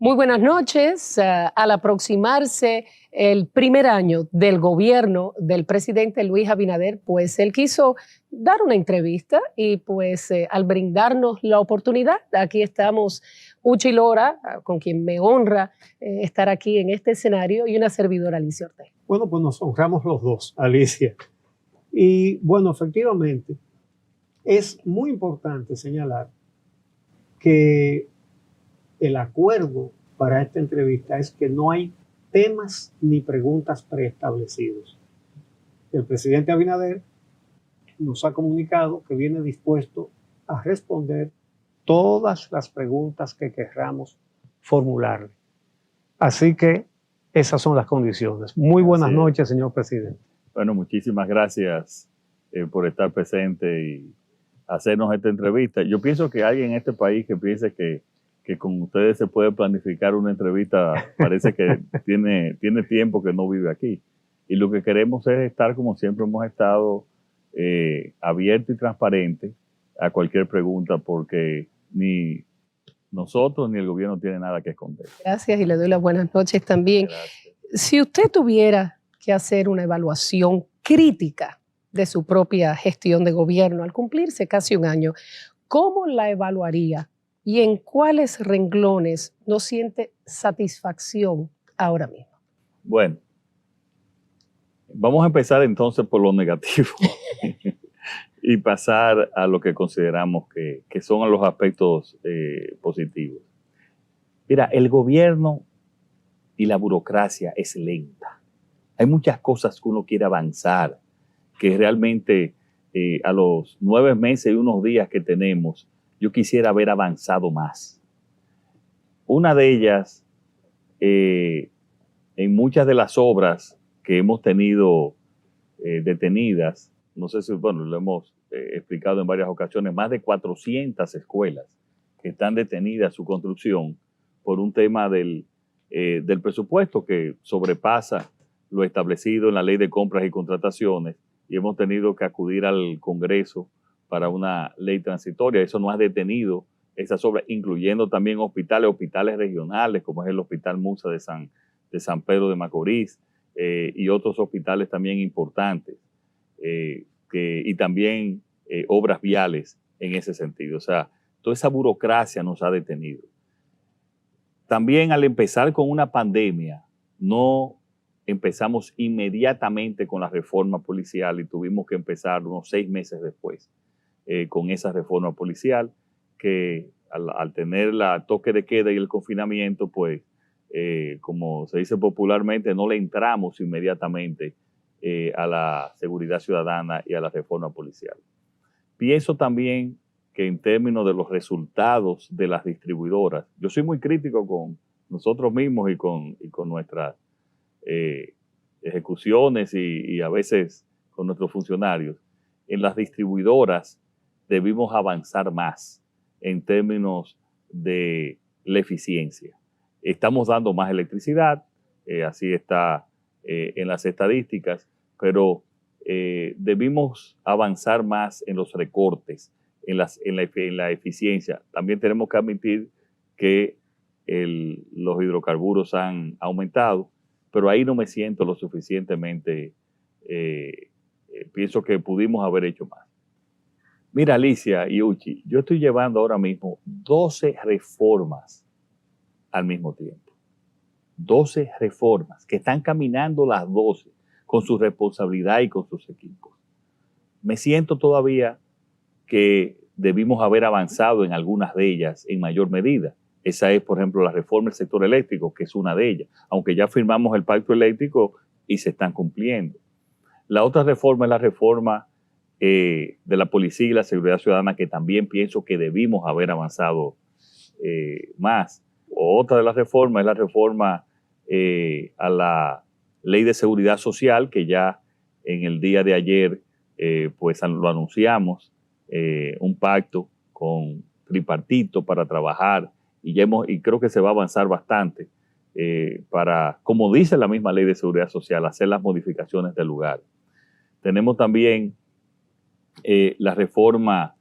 Muy buenas noches. Al aproximarse el primer año del gobierno del presidente Luis Abinader, pues él quiso dar una entrevista y pues al brindarnos la oportunidad, aquí estamos Uchi Lora, con quien me honra estar aquí en este escenario, y una servidora, Alicia Ortega. Bueno, pues nos honramos los dos, Alicia. Y bueno, efectivamente, es muy importante señalar que el acuerdo para esta entrevista es que no hay temas ni preguntas preestablecidos. El presidente Abinader nos ha comunicado que viene dispuesto a responder todas las preguntas que querramos formularle. Así que esas son las condiciones. Muy buenas noches, señor presidente. Bueno, muchísimas gracias por estar presente y hacernos esta entrevista. Yo pienso que hay en este país que piense que con ustedes se puede planificar una entrevista, parece que tiene tiempo que no vive aquí. Y lo que queremos es estar como siempre hemos estado, abierto y transparente a cualquier pregunta, porque ni nosotros ni el gobierno tiene nada que esconder. Gracias, y le doy las buenas noches también. Gracias. Si usted tuviera que hacer una evaluación crítica de su propia gestión de gobierno al cumplirse casi un año, ¿cómo la evaluaría? ¿Y en cuáles renglones no siente satisfacción ahora mismo? Bueno, vamos a empezar entonces por lo negativo y pasar a lo que consideramos que son los aspectos positivos. Mira, el gobierno y la burocracia es lenta. Hay muchas cosas que uno quiere avanzar, que realmente a los 9 meses y unos días que tenemos, yo quisiera haber avanzado más. Una de ellas, en muchas de las obras que hemos tenido detenidas, no sé si, bueno, lo hemos explicado en varias ocasiones, más de 400 escuelas que están detenidas su construcción por un tema del presupuesto que sobrepasa lo establecido en la Ley de Compras y Contrataciones, y hemos tenido que acudir al Congreso para una ley transitoria. Eso no ha detenido esas obras, incluyendo también hospitales regionales, como es el Hospital Musa de San Pedro de Macorís, y otros hospitales también importantes, y también obras viales en ese sentido. O sea, toda esa burocracia nos ha detenido. También al empezar con una pandemia, no empezamos inmediatamente con la reforma policial y tuvimos que empezar unos 6 meses después. Con esa reforma policial, que al tener la toque de queda y el confinamiento, pues, como se dice popularmente, no le entramos inmediatamente a la seguridad ciudadana y a la reforma policial. Pienso también que en términos de los resultados de las distribuidoras, yo soy muy crítico con nosotros mismos y con nuestras ejecuciones y a veces con nuestros funcionarios. En las distribuidoras debimos avanzar más en términos de la eficiencia. Estamos dando más electricidad, así está en las estadísticas, pero debimos avanzar más en los recortes, en la eficiencia. También tenemos que admitir que los hidrocarburos han aumentado, pero ahí no me siento lo suficientemente, pienso que pudimos haber hecho más. Mira, Alicia y Uchi, yo estoy llevando ahora mismo 12 reformas al mismo tiempo. 12 reformas que están caminando las 12 con su responsabilidad y con sus equipos. Me siento todavía que debimos haber avanzado en algunas de ellas en mayor medida. Esa es, por ejemplo, la reforma del sector eléctrico, que es una de ellas, aunque ya firmamos el pacto eléctrico y se están cumpliendo. La otra reforma es la reforma de la policía y la seguridad ciudadana, que también pienso que debimos haber avanzado más. Otra de las reformas es la reforma a la ley de seguridad social, que ya en el día de ayer pues lo anunciamos, un pacto con tripartito para trabajar, y creo que se va a avanzar bastante para, como dice la misma ley de seguridad social, hacer las modificaciones del lugar. Tenemos también la reforma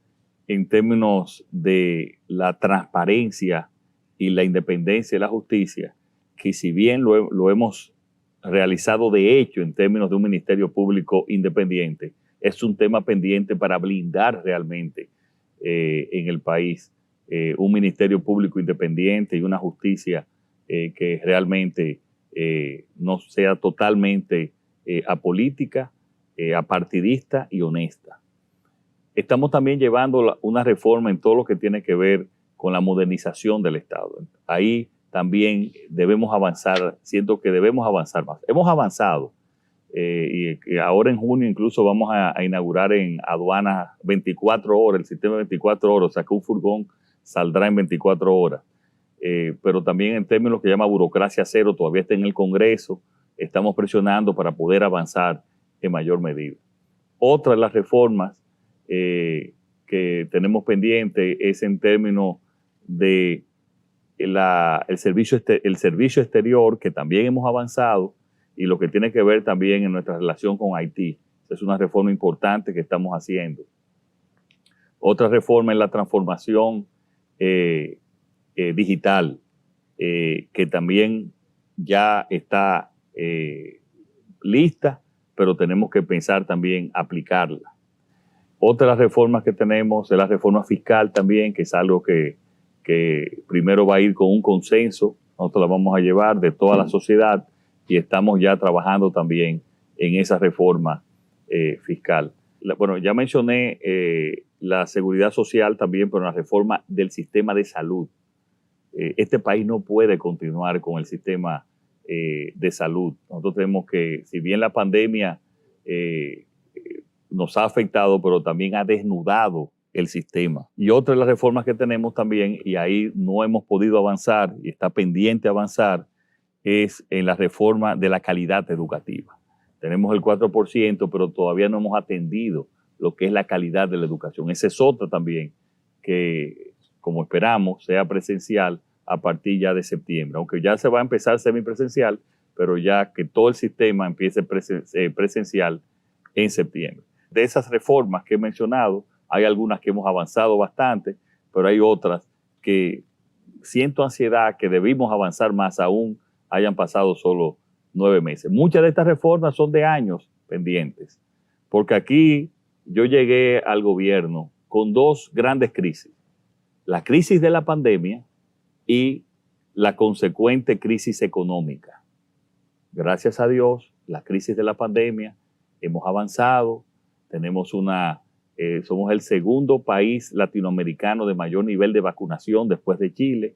en términos de la transparencia y la independencia de la justicia, que si bien lo hemos realizado de hecho en términos de un Ministerio Público independiente, es un tema pendiente para blindar realmente en el país un Ministerio Público independiente y una justicia que realmente no sea totalmente apolítica, apartidista y honesta. Estamos también llevando una reforma en todo lo que tiene que ver con la modernización del Estado. Ahí también debemos avanzar, siento que debemos avanzar más. Hemos avanzado y ahora en junio incluso vamos a inaugurar en aduanas 24 horas, el sistema 24 horas, o sea que un furgón saldrá en 24 horas. Pero también en términos que llama burocracia cero, todavía está en el Congreso, estamos presionando para poder avanzar en mayor medida. Otra de las reformas que tenemos pendiente es en términos de el servicio exterior, que también hemos avanzado, y lo que tiene que ver también en nuestra relación con Haití. Es una reforma importante que estamos haciendo. Otra reforma es la transformación digital, que también ya está lista, pero tenemos que pensar también aplicarla. Otra de las reformas que tenemos es la reforma fiscal también, que es algo que primero va a ir con un consenso. Nosotros la vamos a llevar de toda la sociedad y estamos ya trabajando también en esa reforma fiscal. Bueno, ya mencioné la seguridad social también, pero la reforma del sistema de salud. Este país no puede continuar con el sistema de salud. Nosotros tenemos que, si bien la pandemia nos ha afectado, pero también ha desnudado el sistema. Y otra de las reformas que tenemos también, y ahí no hemos podido avanzar y está pendiente avanzar, es en la reforma de la calidad educativa. Tenemos el 4%, pero todavía no hemos atendido lo que es la calidad de la educación. Esa es otra también que, como esperamos, sea presencial a partir ya de septiembre. Aunque ya se va a empezar semipresencial, pero ya que todo el sistema empiece presencial en septiembre. De esas reformas que he mencionado, hay algunas que hemos avanzado bastante, pero hay otras que siento ansiedad que debimos avanzar más, aún hayan pasado solo 9 meses. Muchas de estas reformas son de años pendientes, porque aquí yo llegué al gobierno con 2 grandes crisis: la crisis de la pandemia y la consecuente crisis económica. Gracias a Dios, la crisis de la pandemia, hemos avanzado, tenemos somos el segundo país latinoamericano de mayor nivel de vacunación después de Chile,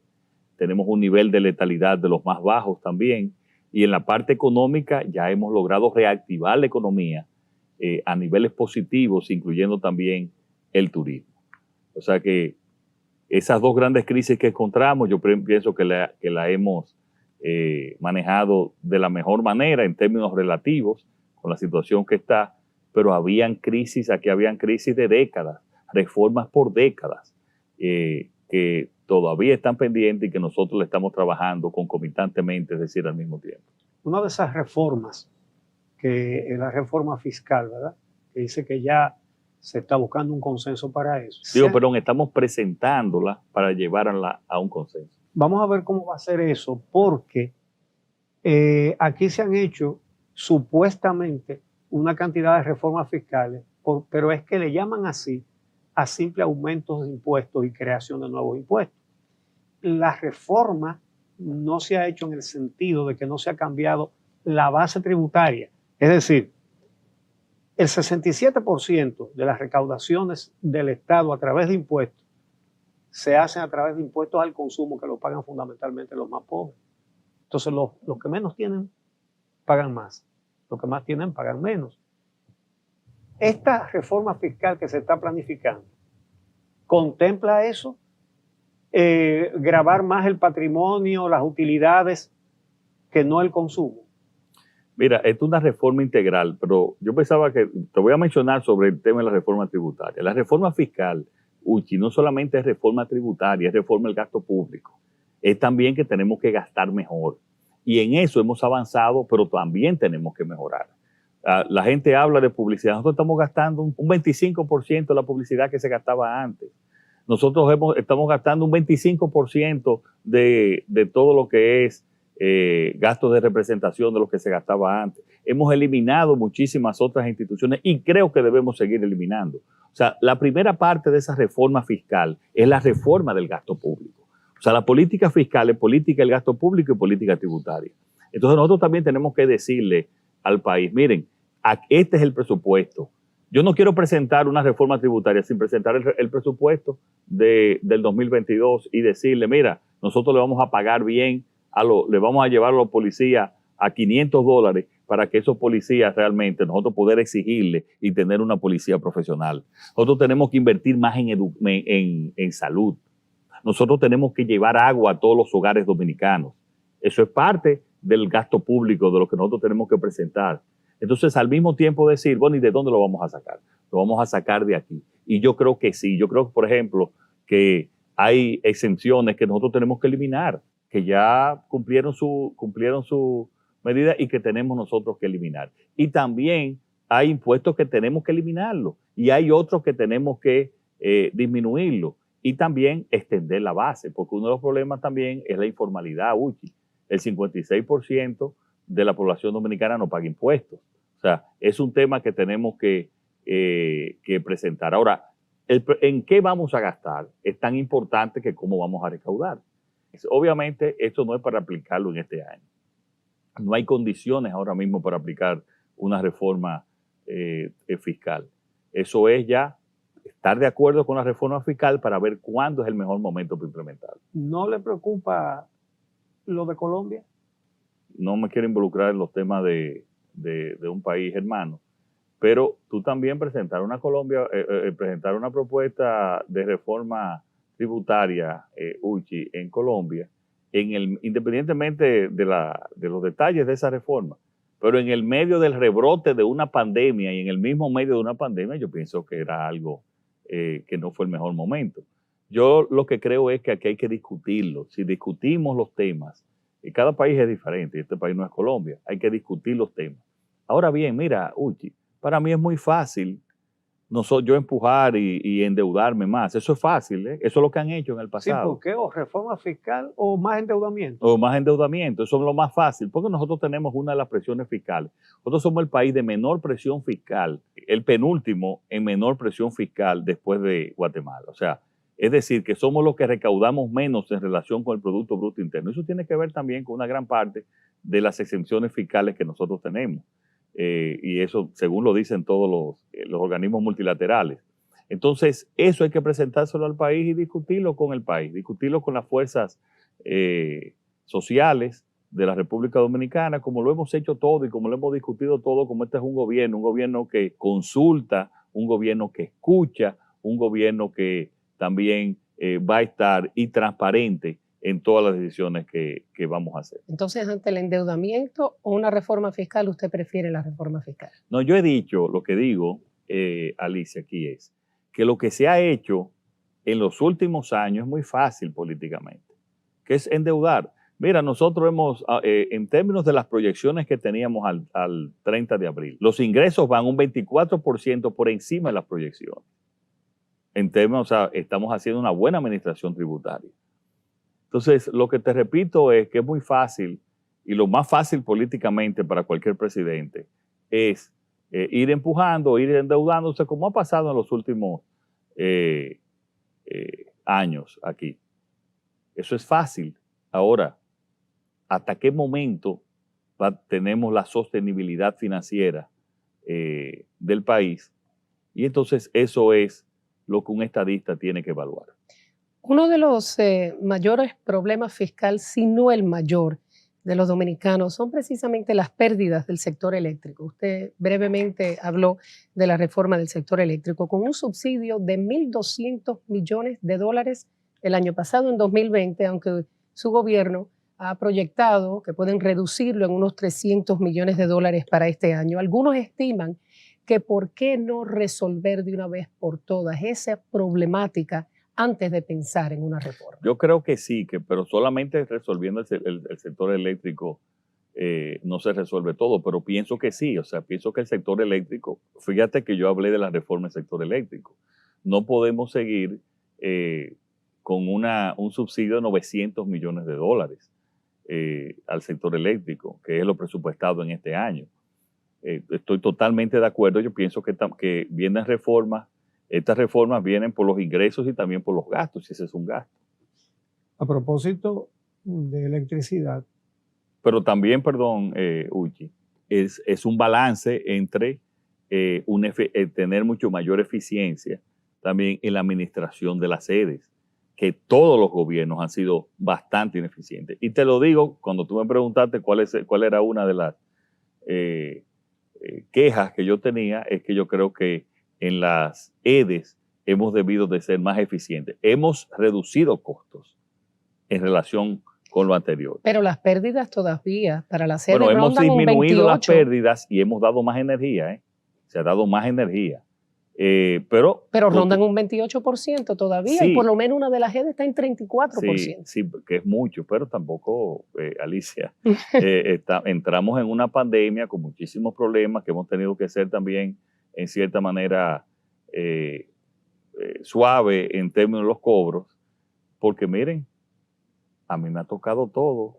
tenemos un nivel de letalidad de los más bajos también, y en la parte económica ya hemos logrado reactivar la economía a niveles positivos, incluyendo también el turismo. O sea que esas 2 grandes crisis que encontramos, yo pienso que la hemos manejado de la mejor manera en términos relativos con la situación que está, pero aquí habían crisis de décadas, reformas por décadas, que todavía están pendientes y que nosotros le estamos trabajando concomitantemente, es decir, al mismo tiempo. Una de esas reformas, que es la reforma fiscal, ¿verdad? Que dice que ya se está buscando un consenso para eso. Perdón, estamos presentándola para llevarla a un consenso. Vamos a ver cómo va a ser eso, porque aquí se han hecho supuestamente una cantidad de reformas fiscales, pero es que le llaman así a simple aumentos de impuestos y creación de nuevos impuestos. La reforma no se ha hecho en el sentido de que no se ha cambiado la base tributaria. Es decir, el 67% de las recaudaciones del Estado a través de impuestos se hacen a través de impuestos al consumo, que lo pagan fundamentalmente los más pobres. Entonces los que menos tienen pagan más, los que más tienen pagan menos. Esta reforma fiscal que se está planificando contempla eso, gravar más el patrimonio, las utilidades, que no el consumo. Mira, esto es una reforma integral, pero yo pensaba que te voy a mencionar sobre el tema de la reforma tributaria. La reforma fiscal, Uchi, no solamente es reforma tributaria, es reforma del gasto público. Es también que tenemos que gastar mejor. Y en eso hemos avanzado, pero también tenemos que mejorar. La gente habla de publicidad. Nosotros estamos gastando un 25% de la publicidad que se gastaba antes. Nosotros estamos gastando un 25% de todo lo que es gastos de representación de lo que se gastaba antes. Hemos eliminado muchísimas otras instituciones y creo que debemos seguir eliminando. O sea, la primera parte de esa reforma fiscal es la reforma del gasto público. O sea, la política fiscal es política del gasto público y política tributaria. Entonces nosotros también tenemos que decirle al país, miren, este es el presupuesto. Yo no quiero presentar una reforma tributaria sin presentar el presupuesto del 2022 y decirle, mira, nosotros le vamos a pagar bien, le vamos a llevar a los policías a $500 para que esos policías realmente nosotros poder exigirle y tener una policía profesional. Nosotros tenemos que invertir más en salud. Nosotros tenemos que llevar agua a todos los hogares dominicanos. Eso es parte del gasto público de lo que nosotros tenemos que presentar. Entonces, al mismo tiempo decir, bueno, ¿y de dónde lo vamos a sacar? Lo vamos a sacar de aquí. Y yo creo que sí. Yo creo, por ejemplo, que hay exenciones que nosotros tenemos que eliminar, que ya cumplieron su medida y que tenemos nosotros que eliminar. Y también hay impuestos que tenemos que eliminarlos y hay otros que tenemos que disminuirlos y también extender la base, porque uno de los problemas también es la informalidad, Uchi. El 56% de la población dominicana no paga impuestos. O sea, es un tema que tenemos que presentar. Ahora, ¿en qué vamos a gastar? Es tan importante que cómo vamos a recaudar. Obviamente, esto no es para aplicarlo en este año. No hay condiciones ahora mismo para aplicar una reforma fiscal. Eso es ya estar de acuerdo con la reforma fiscal para ver cuándo es el mejor momento para implementarlo. ¿No le preocupa lo de Colombia? No me quiero involucrar en los temas de un país hermano, pero tú también presentar una propuesta de reforma tributaria, Uchi, en Colombia, independientemente de los detalles de esa reforma, pero en el medio del rebrote de una pandemia y en el mismo medio de una pandemia, yo pienso que era algo que no fue el mejor momento. Yo lo que creo es que aquí hay que discutirlo. Si discutimos los temas, y cada país es diferente, y este país no es Colombia, hay que discutir los temas. Ahora bien, mira, Uchi, para mí es muy fácil yo empujar y endeudarme más. Eso es fácil, ¿eh? Eso es lo que han hecho en el pasado. Sí, ¿por qué? ¿O reforma fiscal o más endeudamiento? O más endeudamiento, eso es lo más fácil, porque nosotros tenemos una de las presiones fiscales. Nosotros somos el país de menor presión fiscal, el penúltimo en menor presión fiscal después de Guatemala. O sea, es decir, que somos los que recaudamos menos en relación con el Producto Bruto Interno. Eso tiene que ver también con una gran parte de las exenciones fiscales que nosotros tenemos. Y eso, según lo dicen todos los organismos multilaterales. Entonces, eso hay que presentárselo al país y discutirlo con el país, discutirlo con las fuerzas sociales de la República Dominicana, como lo hemos hecho todo y como lo hemos discutido todo, como este es un gobierno que consulta, un gobierno que escucha, un gobierno que también va a estar y transparente en todas las decisiones que vamos a hacer. Entonces, ante el endeudamiento o una reforma fiscal, ¿usted prefiere la reforma fiscal? No, yo he dicho, lo que digo, Alicia, aquí es que lo que se ha hecho en los últimos años es muy fácil políticamente, que es endeudar. Mira, nosotros hemos, en términos de las proyecciones que teníamos al 30 de abril, los ingresos van un 24% por encima de las proyecciones. En términos, o sea, estamos haciendo una buena administración tributaria. Entonces, lo que te repito es que es muy fácil, y lo más fácil políticamente para cualquier presidente es ir empujando, ir endeudándose, como ha pasado en los últimos años aquí. Eso es fácil. Ahora, ¿hasta qué momento tenemos la sostenibilidad financiera del país? Y entonces eso es lo que un estadista tiene que evaluar. Uno de los mayores problemas fiscales, si no el mayor, de los dominicanos son precisamente las pérdidas del sector eléctrico. Usted brevemente habló de la reforma del sector eléctrico con un subsidio de $1.200 millones el año pasado, en 2020, aunque su gobierno ha proyectado que pueden reducirlo en unos $300 millones para este año. Algunos estiman que por qué no resolver de una vez por todas esa problemática antes de pensar en una reforma. Yo creo que sí, pero solamente resolviendo el sector eléctrico no se resuelve todo, pero pienso que sí, o sea, pienso que el sector eléctrico, fíjate que yo hablé de la reforma del sector eléctrico, no podemos seguir con un subsidio de $900 millones al sector eléctrico, que es lo presupuestado en este año. Estoy totalmente de acuerdo. Yo pienso que vienen reformas. Estas reformas vienen por los ingresos y también por los gastos, si ese es un gasto. A propósito de electricidad. Pero también, perdón, Uchi, es un balance entre tener mucho mayor eficiencia también en la administración de las sedes, que todos los gobiernos han sido bastante ineficientes. Y te lo digo, cuando tú me preguntaste cuál era una de las quejas que yo tenía, es que yo creo que en las EDES hemos debido de ser más eficientes. Hemos reducido costos en relación con lo anterior. Pero las pérdidas todavía para la sede bueno, hemos rondan disminuido un 28%. las pérdidas y hemos dado más energía, se ha dado más energía. Pero rondan un 28% todavía, sí, y por lo menos una de las EDES está en 34%. Sí, que es mucho, pero tampoco, Alicia, entramos en una pandemia con muchísimos problemas que hemos tenido que ser también, en cierta manera, suave en términos de los cobros, porque miren, a mí me ha tocado todo.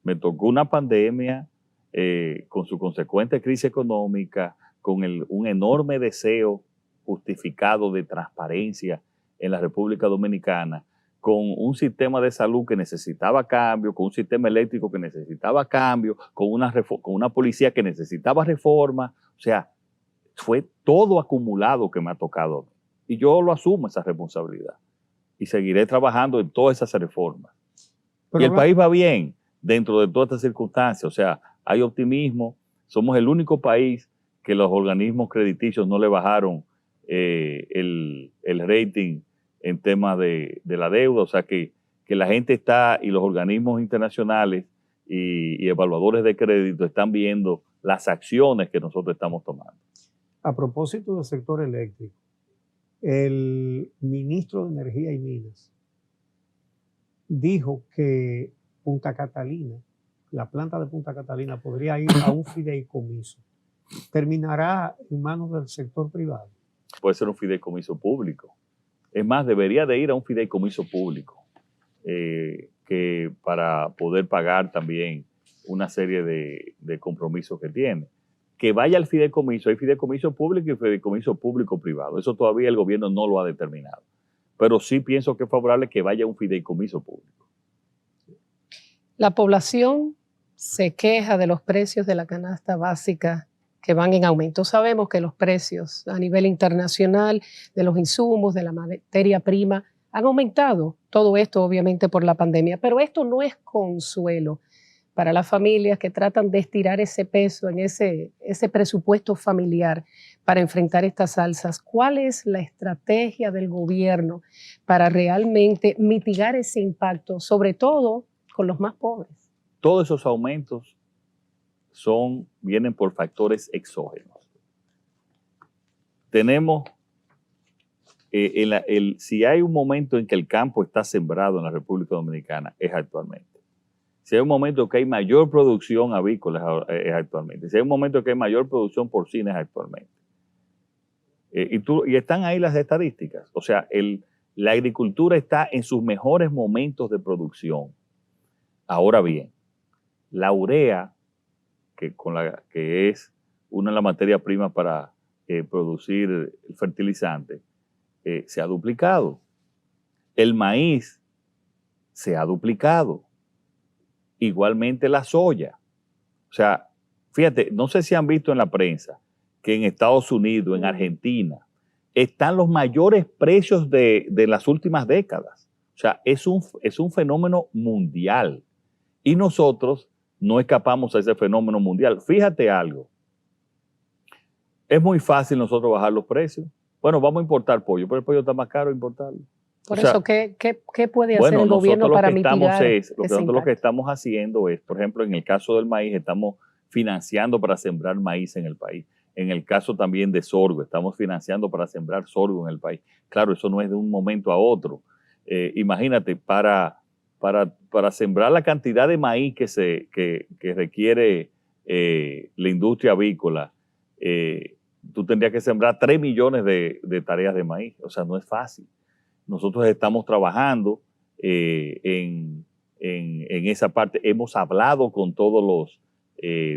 Me tocó una pandemia con su consecuente crisis económica, con un enorme deseo justificado de transparencia en la República Dominicana, con un sistema de salud que necesitaba cambio, con un sistema eléctrico que necesitaba cambio, con una policía que necesitaba reforma. O sea, fue todo acumulado que me ha tocado. Y yo lo asumo, esa responsabilidad. Y seguiré trabajando en todas esas reformas. Pero y el país va bien dentro de todas estas circunstancias. O sea, hay optimismo. Somos el único país que los organismos crediticios no le bajaron el rating en temas de la deuda. O sea, que la gente está, y los organismos internacionales y evaluadores de crédito están viendo las acciones que nosotros estamos tomando. A propósito del sector eléctrico, el ministro de Energía y Minas dijo que Punta Catalina, la planta de Punta Catalina, podría ir a un fideicomiso. ¿Terminará en manos del sector privado? Puede ser un fideicomiso público. Es más, debería de ir a un fideicomiso público que para poder pagar también una serie de compromisos que tiene. Que vaya al fideicomiso. Hay fideicomiso público y fideicomiso público-privado. Eso todavía el gobierno no lo ha determinado. Pero sí pienso que es favorable que vaya a un fideicomiso público. La población se queja de los precios de la canasta básica que van en aumento. Sabemos que los precios a nivel internacional de los insumos, de la materia prima, han aumentado. Todo esto obviamente por la pandemia, pero esto no es consuelo para las familias que tratan de estirar ese peso en ese presupuesto familiar para enfrentar estas alzas. ¿Cuál es la estrategia del gobierno para realmente mitigar ese impacto, sobre todo con los más pobres? Todos esos aumentos vienen por factores exógenos. Tenemos, si hay un momento en que el campo está sembrado en la República Dominicana, es actualmente. Si hay un momento en que hay mayor producción avícola, es actualmente. Si hay un momento en que hay mayor producción porcina, es actualmente. Y están ahí las estadísticas. O sea, la agricultura está en sus mejores momentos de producción. Ahora bien, la urea, que es una de las materias primas para producir el fertilizante, se ha duplicado. El maíz se ha duplicado. Igualmente la soya. O sea, fíjate, no sé si han visto en la prensa que en Estados Unidos, en Argentina, están los mayores precios de las últimas décadas. O sea, es un fenómeno mundial. Y nosotros no escapamos a ese fenómeno mundial. Fíjate algo. Es muy fácil nosotros bajar los precios. Bueno, vamos a importar pollo, pero el pollo está más caro importarlo. Por eso, ¿qué puede hacer el gobierno para mitigar ese impacto? Lo que estamos haciendo es, por ejemplo, en el caso del maíz, estamos financiando para sembrar maíz en el país. En el caso también de sorgo, estamos financiando para sembrar sorgo en el país. Claro, eso no es de un momento a otro. Imagínate, para sembrar la cantidad de maíz que requiere la industria avícola, tú tendrías que sembrar 3 millones de tareas de maíz. O sea, no es fácil. nosotros estamos trabajando en esa parte. Hemos hablado con todos los,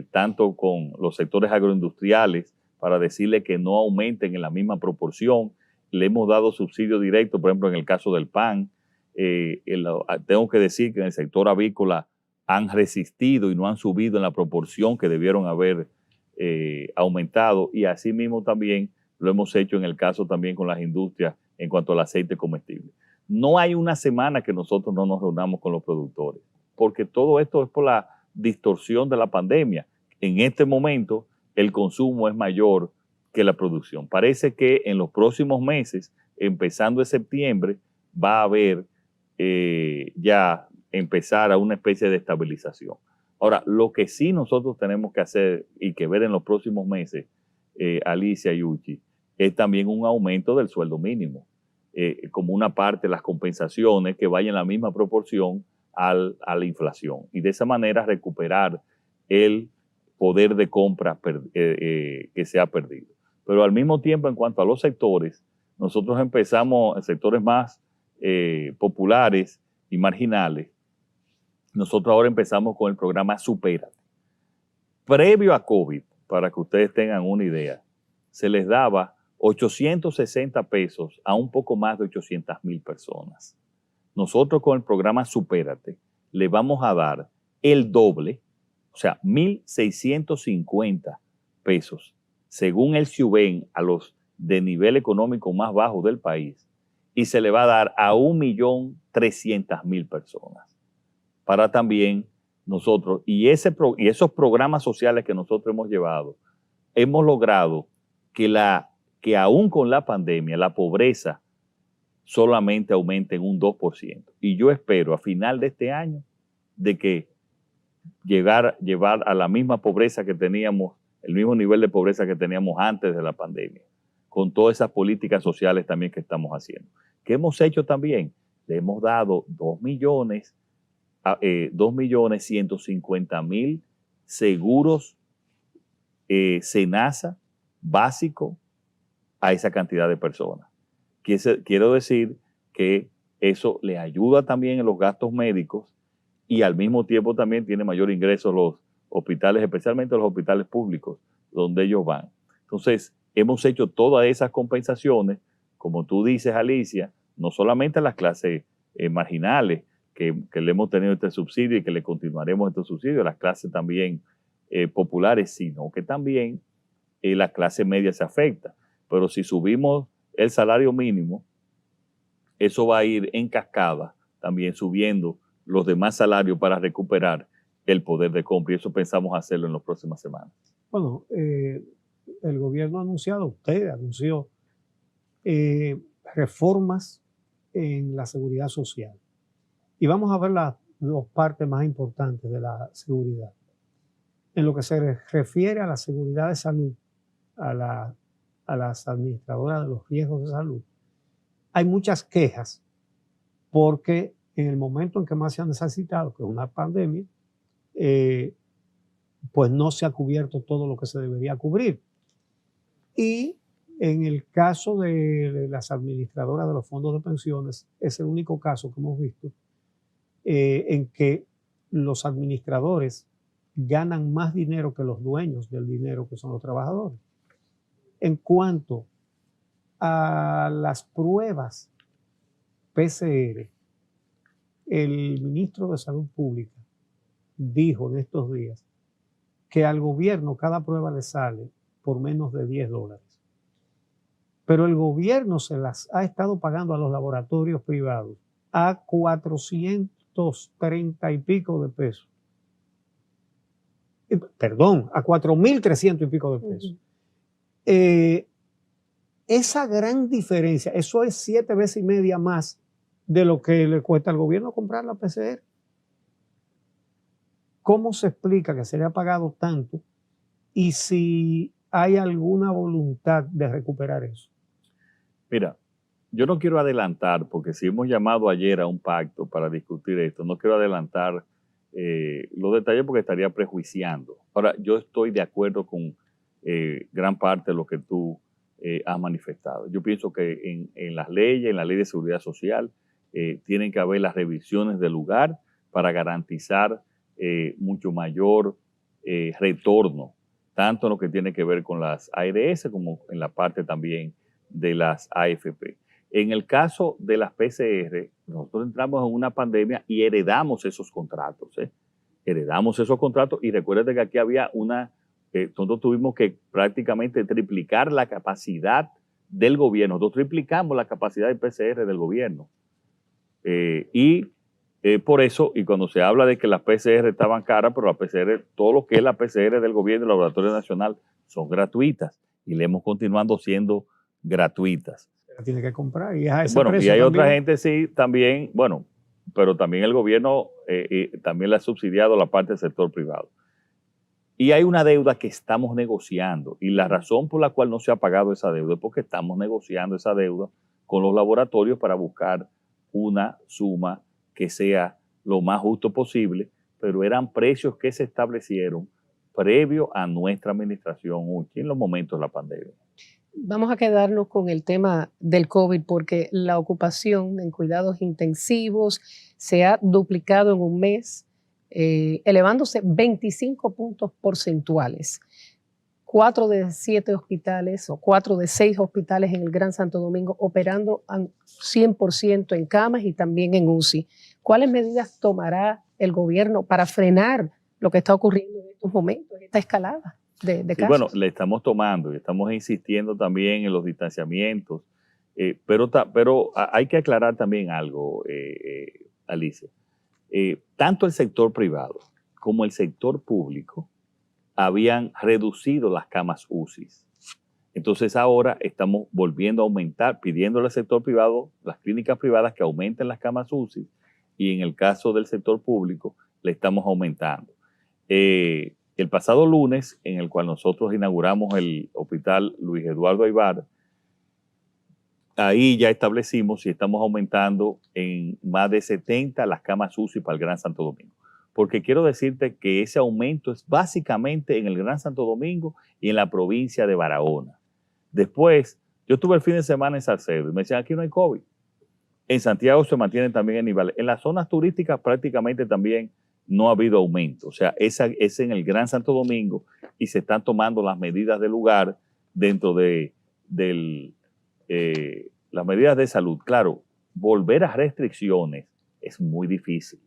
tanto con los sectores agroindustriales, para decirle que no aumenten en la misma proporción. Le hemos dado subsidio directo, por ejemplo, en el caso del pan. Tengo que decir que en el sector avícola han resistido y no han subido en la proporción que debieron haber aumentado, y asimismo también lo hemos hecho en el caso también con las industrias en cuanto al aceite comestible. No hay una semana que nosotros no nos reunamos con los productores, porque todo esto es por la distorsión de la pandemia. En este momento el consumo es mayor que la producción. Parece que en los próximos meses, empezando en septiembre, va a haber ya empezar a una especie de estabilización. Ahora, lo que sí nosotros tenemos que hacer y que ver en los próximos meses, Alicia y Uchi, es también un aumento del sueldo mínimo, como una parte de las compensaciones que vayan en la misma proporción a la inflación, y de esa manera recuperar el poder de compra que se ha perdido. Pero al mismo tiempo, en cuanto a los sectores, nosotros empezamos en sectores más populares y marginales. Nosotros ahora empezamos con el programa Supérate. Previo a COVID, para que ustedes tengan una idea, se les daba 860 pesos a un poco más de 800,000 personas. Nosotros con el programa Supérate le vamos a dar el doble, o sea, 1,650 pesos, según el SIUBEN, a los de nivel económico más bajo del país, y se le va a dar a 1,300,000 personas. Para también nosotros, y esos programas sociales que nosotros hemos llevado, hemos logrado que aún con la pandemia, la pobreza solamente aumente en un 2%. Y yo espero a final de este año de que llevar a la misma pobreza que teníamos, el mismo nivel de pobreza que teníamos antes de la pandemia, con todas esas políticas sociales también que estamos haciendo. ¿Qué hemos hecho también? Le hemos dado 2,150,000 seguros SENASA básico a esa cantidad de personas. Quiero decir que eso le ayuda también en los gastos médicos, y al mismo tiempo también tiene mayor ingreso los hospitales, especialmente los hospitales públicos donde ellos van. Entonces, hemos hecho todas esas compensaciones, como tú dices, Alicia, no solamente a las clases marginales, que le hemos tenido este subsidio y que le continuaremos este subsidio, a las clases también populares, sino que también la clase media se afecta. Pero si subimos el salario mínimo, eso va a ir en cascada también subiendo los demás salarios para recuperar el poder de compra, y eso pensamos hacerlo en las próximas semanas. Bueno, el gobierno ha anunciado, usted anunció reformas en la seguridad social. Y vamos a ver las dos partes más importantes de la seguridad. En lo que se refiere a la seguridad de salud, a las administradoras de los riesgos de salud, hay muchas quejas porque en el momento en que más se ha necesitado, que es una pandemia, pues no se ha cubierto todo lo que se debería cubrir. Y en el caso de las administradoras de los fondos de pensiones, es el único caso que hemos visto en que los administradores ganan más dinero que los dueños del dinero, que son los trabajadores. En cuanto a las pruebas PCR, el ministro de Salud Pública dijo en estos días que al gobierno cada prueba le sale por menos de $10. Pero el gobierno se las ha estado pagando a los laboratorios privados a 430 y pico de pesos. Perdón, a 4,300 y pico de pesos. Esa gran diferencia, eso es 7 veces y media más de lo que le cuesta al gobierno comprar la PCR. ¿Cómo se explica que se le ha pagado tanto y si hay alguna voluntad de recuperar eso? Mira, yo no quiero adelantar, porque si hemos llamado ayer a un pacto para discutir esto, no quiero adelantar los detalles porque estaría prejuiciando. Ahora, yo estoy de acuerdo con gran parte de lo que tú has manifestado. Yo pienso que en las leyes, en la ley de seguridad social, tienen que haber las revisiones del lugar para garantizar mucho mayor retorno, tanto en lo que tiene que ver con las ARS como en la parte también de las AFP. En el caso de las PCR, nosotros entramos en una pandemia y heredamos esos contratos. Heredamos esos contratos y recuerden que aquí había nosotros tuvimos que prácticamente triplicar la capacidad del gobierno. Nosotros triplicamos la capacidad de PCR del gobierno. Por eso, y cuando se habla de que las PCR estaban caras, pero la PCR, todo lo que es la PCR del gobierno y el Laboratorio Nacional son gratuitas y le hemos continuado siendo gratuitas. La tiene que comprar y es a ese bueno, precio y hay también. otra gente sí, también, bueno, pero también el gobierno también le ha subsidiado la parte del sector privado. Y hay una deuda que estamos negociando y la razón por la cual no se ha pagado esa deuda es porque estamos negociando esa deuda con los laboratorios para buscar una suma que sea lo más justo posible, pero eran precios que se establecieron previo a nuestra administración en los momentos de la pandemia. Vamos a quedarnos con el tema del COVID porque la ocupación en cuidados intensivos se ha duplicado en un mes, elevándose 25 puntos porcentuales. 4 de 7 hospitales o 4 de 6 hospitales en el Gran Santo Domingo operando al 100% en camas y también en UCI. ¿Cuáles medidas tomará el gobierno para frenar lo que está ocurriendo en estos momentos, esta escalada de casos? Bueno, le estamos tomando y estamos insistiendo también en los distanciamientos, pero hay que aclarar también algo, Alicia. Tanto el sector privado como el sector público habían reducido las camas UCI. Entonces ahora estamos volviendo a aumentar, pidiéndole al sector privado, las clínicas privadas que aumenten las camas UCI y en el caso del sector público le estamos aumentando. El pasado lunes, en el cual nosotros inauguramos el hospital Luis Eduardo Aybar, ahí ya establecimos y estamos aumentando en más de 70 las camas UCI para el Gran Santo Domingo. Porque quiero decirte que ese aumento es básicamente en el Gran Santo Domingo y en la provincia de Barahona. Después, yo estuve el fin de semana en Salcedo y me decían, aquí no hay COVID. En Santiago se mantienen también en nivel. En las zonas turísticas prácticamente también no ha habido aumento. O sea, es en el Gran Santo Domingo y se están tomando las medidas del lugar dentro de las medidas de salud. Claro, volver a restricciones es muy difícil.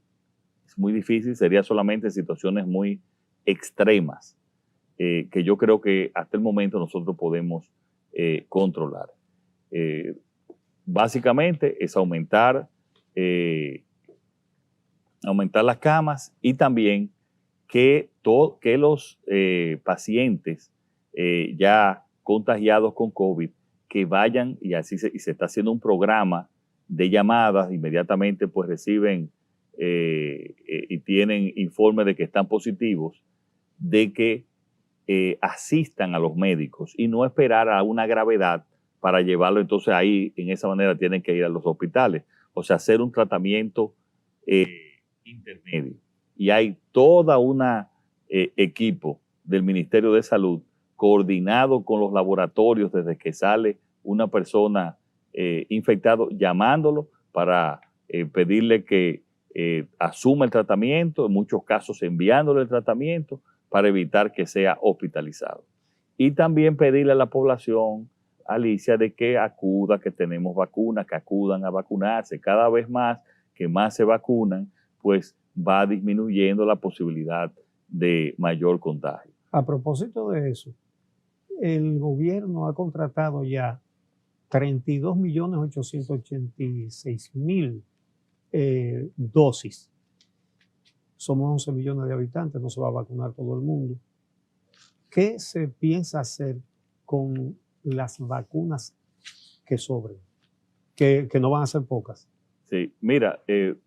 Es muy difícil, sería solamente en situaciones muy extremas que yo creo que hasta el momento nosotros podemos controlar. Básicamente es aumentar las camas y también que los pacientes ya contagiados con COVID que vayan y así se está haciendo un programa de llamadas, inmediatamente pues reciben y tienen informe de que están positivos, de que asistan a los médicos y no esperar a una gravedad para llevarlo. Entonces ahí en esa manera tienen que ir a los hospitales, o sea, hacer un tratamiento intermedio. Y hay toda una equipo del Ministerio de Salud coordinado con los laboratorios desde que sale una persona infectada, llamándolo para pedirle que asuma el tratamiento, en muchos casos enviándole el tratamiento para evitar que sea hospitalizado. Y también pedirle a la población, Alicia, de que acuda, que tenemos vacunas, que acudan a vacunarse. Cada vez más que más se vacunan, pues va disminuyendo la posibilidad de mayor contagio. A propósito de eso, el gobierno ha contratado ya 32.886.000 dosis. Somos 11 millones de habitantes, no se va a vacunar todo el mundo. ¿Qué se piensa hacer con las vacunas que sobren? Que no van a ser pocas. Sí, mira,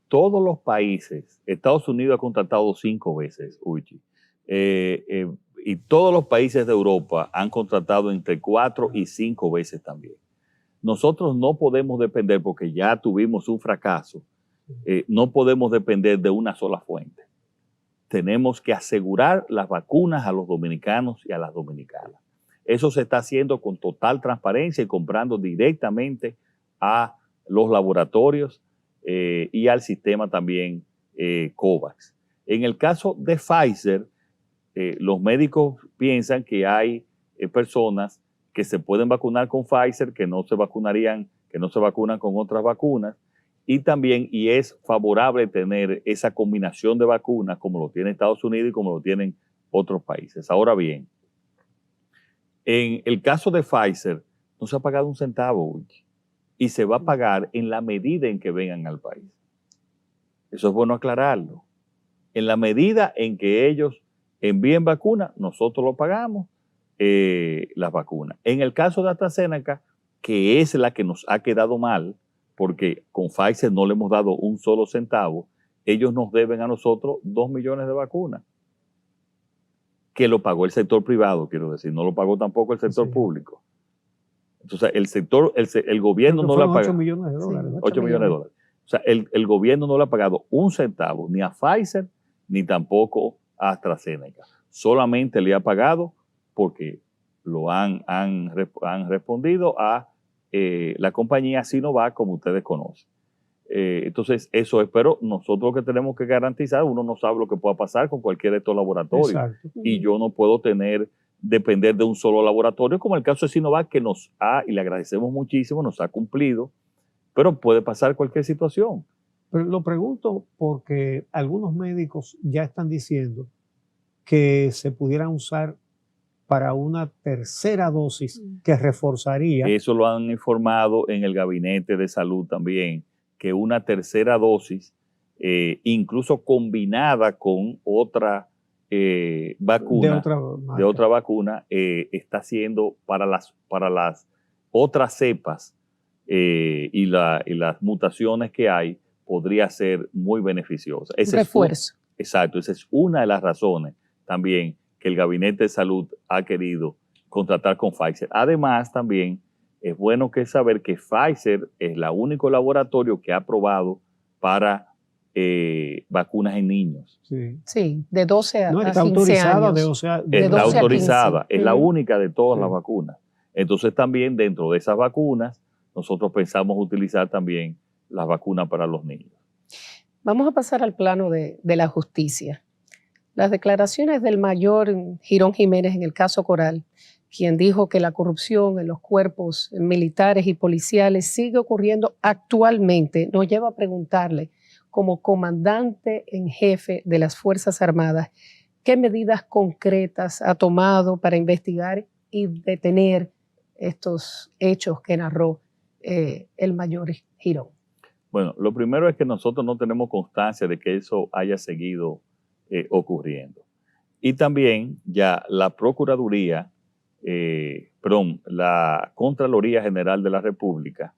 todos los países, Estados Unidos ha contratado 5 veces, Uchi, y todos los países de Europa han contratado entre 4 y 5 veces también. Nosotros no podemos depender, porque ya tuvimos un fracaso, no podemos depender de una sola fuente. Tenemos que asegurar las vacunas a los dominicanos y a las dominicanas. Eso se está haciendo con total transparencia y comprando directamente a los laboratorios y al sistema también COVAX. En el caso de Pfizer, los médicos piensan que hay personas que se pueden vacunar con Pfizer, que no se vacunarían, que no se vacunan con otras vacunas, y también, y es favorable tener esa combinación de vacunas como lo tiene Estados Unidos y como lo tienen otros países. Ahora bien, en el caso de Pfizer, no se ha pagado un centavo, y se va a pagar en la medida en que vengan al país. Eso es bueno aclararlo. En la medida en que ellos envíen vacunas, nosotros lo pagamos, las vacunas. En el caso de AstraZeneca, que es la que nos ha quedado mal, porque con Pfizer no le hemos dado un solo centavo, ellos nos deben a nosotros 2 millones de vacunas, que lo pagó el sector privado, quiero decir, no lo pagó tampoco el sector público. Entonces, el gobierno no le ha pagado. 8 millones de dólares. Sí, 8 millones de dólares. O sea, el gobierno no le ha pagado un centavo ni a Pfizer ni tampoco a AstraZeneca. Solamente le ha pagado porque lo han respondido a la compañía Sinovac, como ustedes conocen. Entonces, eso es, pero nosotros lo que tenemos que garantizar, uno no sabe lo que pueda pasar con cualquiera de estos laboratorios. Exacto. Y yo no puedo depender de un solo laboratorio, como el caso de Sinovac, que nos ha, y le agradecemos muchísimo, nos ha cumplido, pero puede pasar cualquier situación. Pero lo pregunto porque algunos médicos ya están diciendo que se pudieran usar para una tercera dosis que reforzaría. Eso lo han informado en el Gabinete de Salud también, que una tercera dosis, incluso combinada con otra vacuna, de otra vacuna, está siendo para las otras cepas y las mutaciones que hay, podría ser muy beneficiosa. Refuerzo. Exacto, esa es una de las razones también que el Gabinete de Salud ha querido contratar con Pfizer. Además, también es bueno saber que Pfizer es el único laboratorio que ha aprobado para vacunas en niños. Sí, de 12 a 15 años. No está autorizada, está autorizada, es la única de todas las Sí. vacunas. Entonces también dentro de esas vacunas, nosotros pensamos utilizar también las vacunas para los niños. Vamos a pasar al plano de la justicia. Las declaraciones del mayor Girón Jiménez en el caso Coral, quien dijo que la corrupción en los cuerpos militares y policiales sigue ocurriendo actualmente, nos lleva a preguntarle, como comandante en jefe de las Fuerzas Armadas, ¿qué medidas concretas ha tomado para investigar y detener estos hechos que narró el mayor Girón? Bueno, lo primero es que nosotros no tenemos constancia de que eso haya seguido ocurriendo. Y también ya la Procuraduría, la Contraloría General de la República,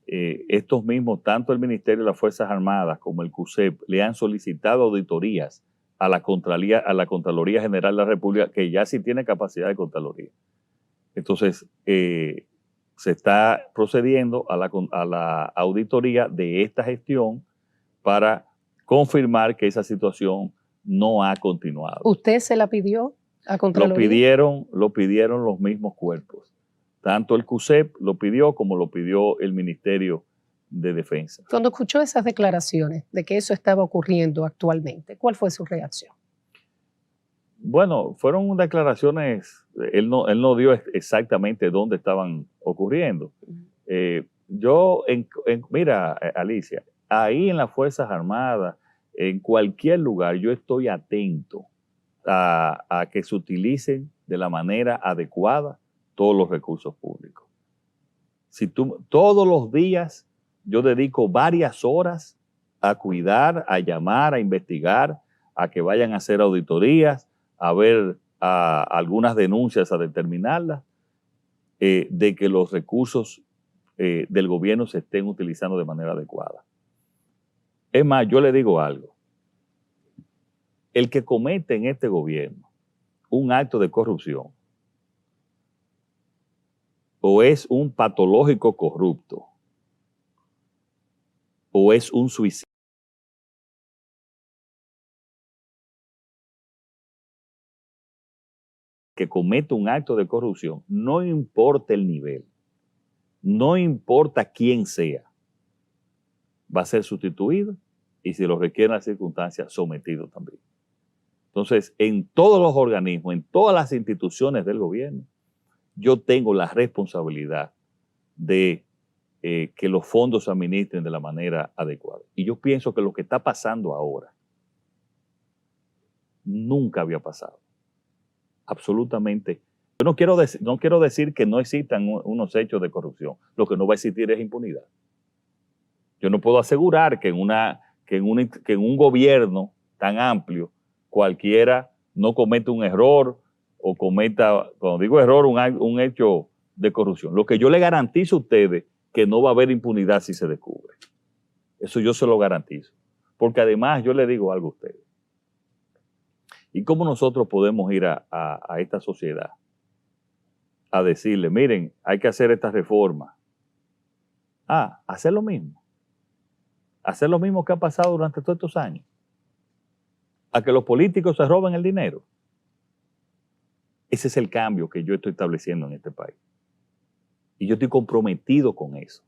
estos mismos, tanto el Ministerio de las Fuerzas Armadas como el CUSEP, le han solicitado auditorías a la Contraloría General de la República, que ya sí tiene capacidad de Contraloría. Entonces, se está procediendo a la auditoría de esta gestión para confirmar que esa situación no ha continuado. ¿Usted se la pidió a Contraloría? Lo pidieron los mismos cuerpos. Tanto el CUSEP lo pidió como lo pidió el Ministerio de Defensa. Cuando escuchó esas declaraciones de que eso estaba ocurriendo actualmente, ¿cuál fue su reacción? Bueno, fueron declaraciones, él no dio exactamente dónde estaban ocurriendo. Mira, Alicia, ahí en las Fuerzas Armadas, en cualquier lugar, yo estoy atento a que se utilicen de la manera adecuada todos los recursos públicos. Todos los días yo dedico varias horas a cuidar, a llamar, a investigar, a que vayan a hacer auditorías, a ver algunas denuncias, a determinarlas, de que los recursos del gobierno se estén utilizando de manera adecuada. Es más, yo le digo algo. El que comete en este gobierno un acto de corrupción o es un patológico corrupto o es un suicida que comete un acto de corrupción, no importa el nivel, no importa quién sea, va a ser sustituido y si lo requieren las circunstancias, sometido también. Entonces, en todos los organismos, en todas las instituciones del gobierno, yo tengo la responsabilidad de que los fondos se administren de la manera adecuada. Y yo pienso que lo que está pasando ahora nunca había pasado. Absolutamente. Yo no quiero decir que no existan unos hechos de corrupción. Lo que no va a existir es impunidad. Yo no puedo asegurar que en un gobierno tan amplio cualquiera no cometa un error o cometa, cuando digo error, un hecho de corrupción. Lo que yo le garantizo a ustedes que no va a haber impunidad si se descubre. Eso yo se lo garantizo. Porque además yo le digo algo a ustedes. ¿Y cómo nosotros podemos ir a esta sociedad a decirle, miren, hay que hacer esta reforma? Hacer lo mismo. Hacer lo mismo que ha pasado durante todos estos años. A que los políticos se roben el dinero. Ese es el cambio que yo estoy estableciendo en este país. Y yo estoy comprometido con eso.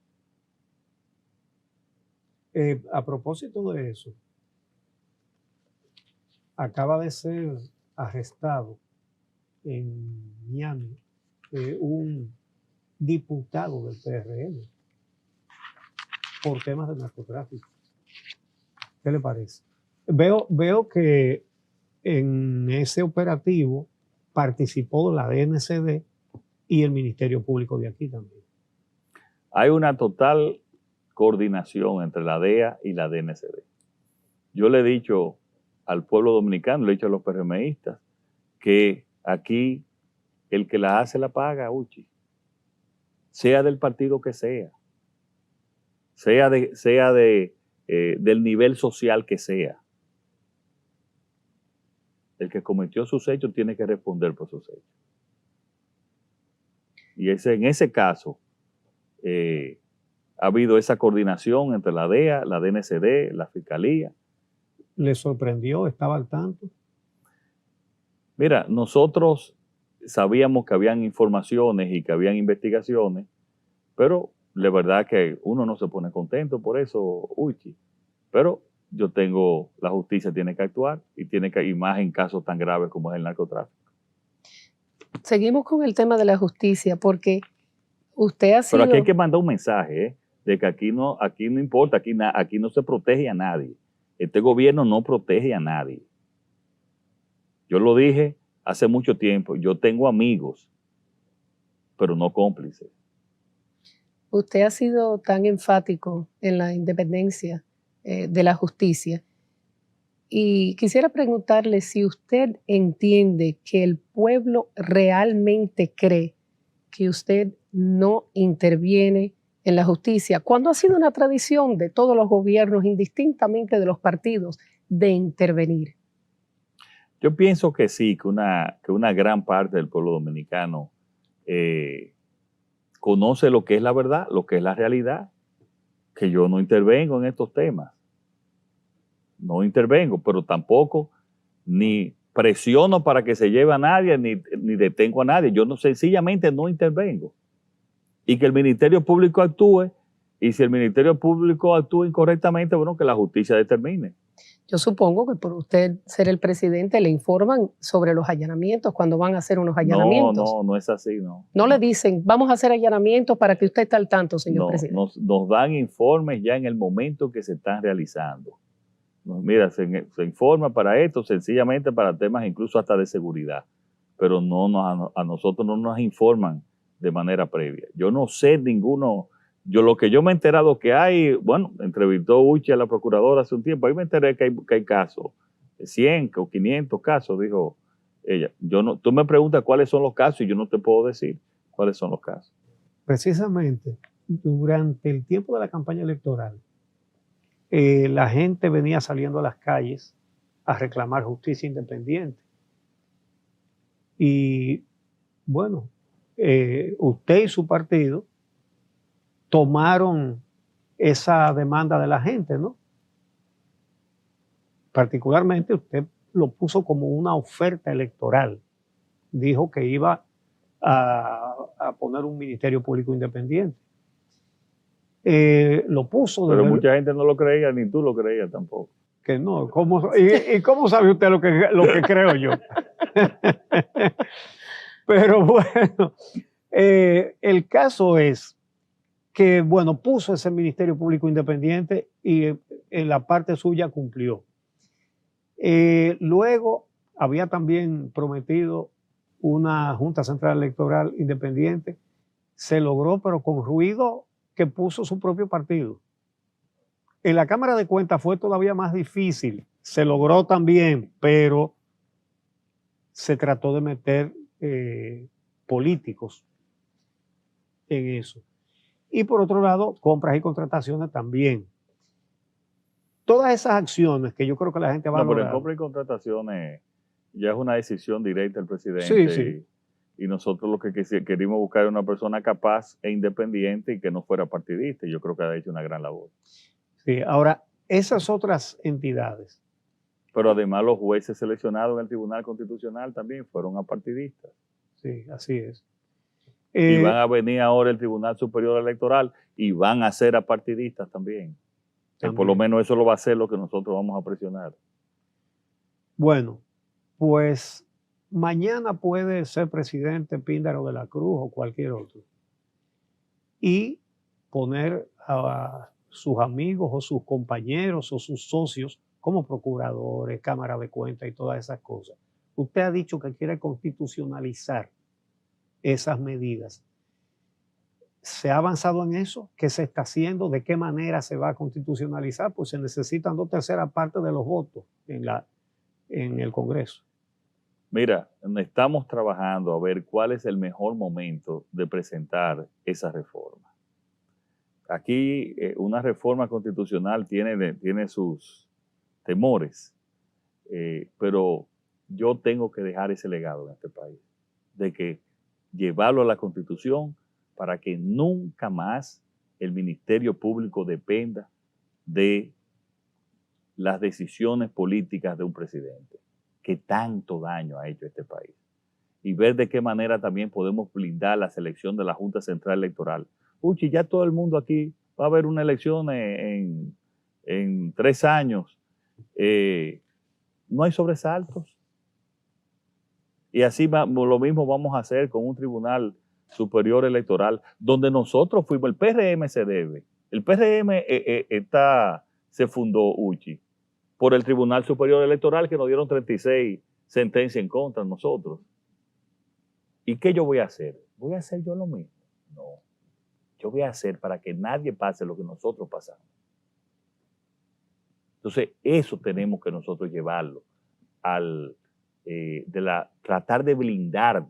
A propósito de eso, acaba de ser arrestado en Miami un diputado del PRM por temas de narcotráfico. ¿Qué le parece? Veo que en ese operativo participó la DNCD y el Ministerio Público de aquí también. Hay una total coordinación entre la DEA y la DNCD. Yo le he dicho al pueblo dominicano, le he dicho a los PRMistas, que aquí el que la hace la paga, Uchi. Sea del partido que sea del nivel social que sea. El que cometió sus hechos tiene que responder por sus hechos. Y en ese caso ha habido esa coordinación entre la DEA, la DNCD, la Fiscalía. ¿Le sorprendió? ¿Estaba al tanto? Mira, nosotros sabíamos que habían informaciones y que habían investigaciones, pero la verdad que uno no se pone contento por eso, Uchi. Pero la justicia tiene que actuar y más en casos tan graves como es el narcotráfico. Seguimos con el tema de la justicia porque usted ha sido... Pero aquí hay que mandar un mensaje, de que aquí no importa, aquí no se protege a nadie. Este gobierno no protege a nadie. Yo lo dije hace mucho tiempo, yo tengo amigos, pero no cómplices. Usted ha sido tan enfático en la independencia de la justicia y quisiera preguntarle si usted entiende que el pueblo realmente cree que usted no interviene en la justicia, cuando ha sido una tradición de todos los gobiernos, indistintamente de los partidos, de intervenir. Yo pienso que sí, que una gran parte del pueblo dominicano conoce lo que es la verdad, lo que es la realidad, que yo no intervengo en estos temas. No intervengo, pero tampoco ni presiono para que se lleve a nadie, ni detengo a nadie. Yo sencillamente no intervengo. Y que el Ministerio Público actúe, y si el Ministerio Público actúa incorrectamente, bueno, que la justicia determine. Yo supongo que por usted ser el presidente le informan sobre los allanamientos cuando van a hacer unos allanamientos. No es así, no. No le dicen, vamos a hacer allanamientos para que usted esté al tanto, señor presidente. Nos dan informes ya en el momento que se están realizando. Mira, se informa para esto, sencillamente para temas incluso hasta de seguridad, pero a nosotros no nos informan de manera previa. Yo no sé ninguno. Lo que yo me he enterado que hay, bueno, entrevistó Uchi a la procuradora hace un tiempo, ahí me enteré que hay casos, 100 o 500 casos, dijo ella. Tú me preguntas cuáles son los casos y yo no te puedo decir cuáles son los casos. Precisamente, durante el tiempo de la campaña electoral, la gente venía saliendo a las calles a reclamar justicia independiente. Y bueno, usted y su partido tomaron esa demanda de la gente, ¿no? Particularmente usted lo puso como una oferta electoral dijo que iba a poner un ministerio público independiente. Lo puso. Pero mucha gente no lo creía, ni tú lo creías tampoco. Que no. ¿Y cómo sabe usted lo que creo yo? Pero bueno, el caso es que, bueno, puso ese Ministerio Público Independiente y en la parte suya cumplió. Luego había también prometido una Junta Central Electoral independiente. Se logró, pero con ruido que puso su propio partido. En la Cámara de Cuentas fue todavía más difícil. Se logró también, pero se trató de meter políticos en eso. Y por otro lado, compras y contrataciones también. Todas esas acciones que yo creo que la gente va a No, pero en lograr. compras y contrataciones ya es una decisión directa del presidente. Sí. Y nosotros lo que queríamos buscar era una persona capaz e independiente y que no fuera partidista. Y yo creo que ha hecho una gran labor. Sí, ahora, esas otras entidades. Pero además los jueces seleccionados en el Tribunal Constitucional también fueron apartidistas. Sí, así es. Y van a venir ahora el Tribunal Superior Electoral y van a ser apartidistas también. Por lo menos eso lo va a hacer lo que nosotros vamos a presionar. Bueno, pues mañana puede ser presidente Píndaro de la Cruz o cualquier otro. Y poner a sus amigos o sus compañeros o sus socios como procuradores, Cámara de Cuentas y todas esas cosas. Usted ha dicho que quiere constitucionalizar esas medidas. ¿Se ha avanzado en eso? ¿Qué se está haciendo? ¿De qué manera se va a constitucionalizar? Pues se necesitan 2/3 partes de los votos en el Congreso. Mira, estamos trabajando a ver cuál es el mejor momento de presentar esa reforma. Aquí una reforma constitucional tiene sus temores, pero yo tengo que dejar ese legado en este país, de que llevarlo a la Constitución para que nunca más el Ministerio Público dependa de las decisiones políticas de un presidente que tanto daño ha hecho a este país. Y ver de qué manera también podemos blindar la selección de la Junta Central Electoral. Uchi, ya todo el mundo aquí va a haber una elección en 3 años. No hay sobresaltos. Y así lo mismo vamos a hacer con un Tribunal Superior Electoral, donde nosotros fuimos, el PRM se debe. El PRM se fundó, Uchi, por el Tribunal Superior Electoral que nos dieron 36 sentencias en contra de nosotros. ¿Y qué yo voy a hacer? ¿Voy a hacer yo lo mismo? No. Yo voy a hacer para que nadie pase lo que nosotros pasamos. Entonces, eso tenemos que nosotros llevarlo tratar de blindar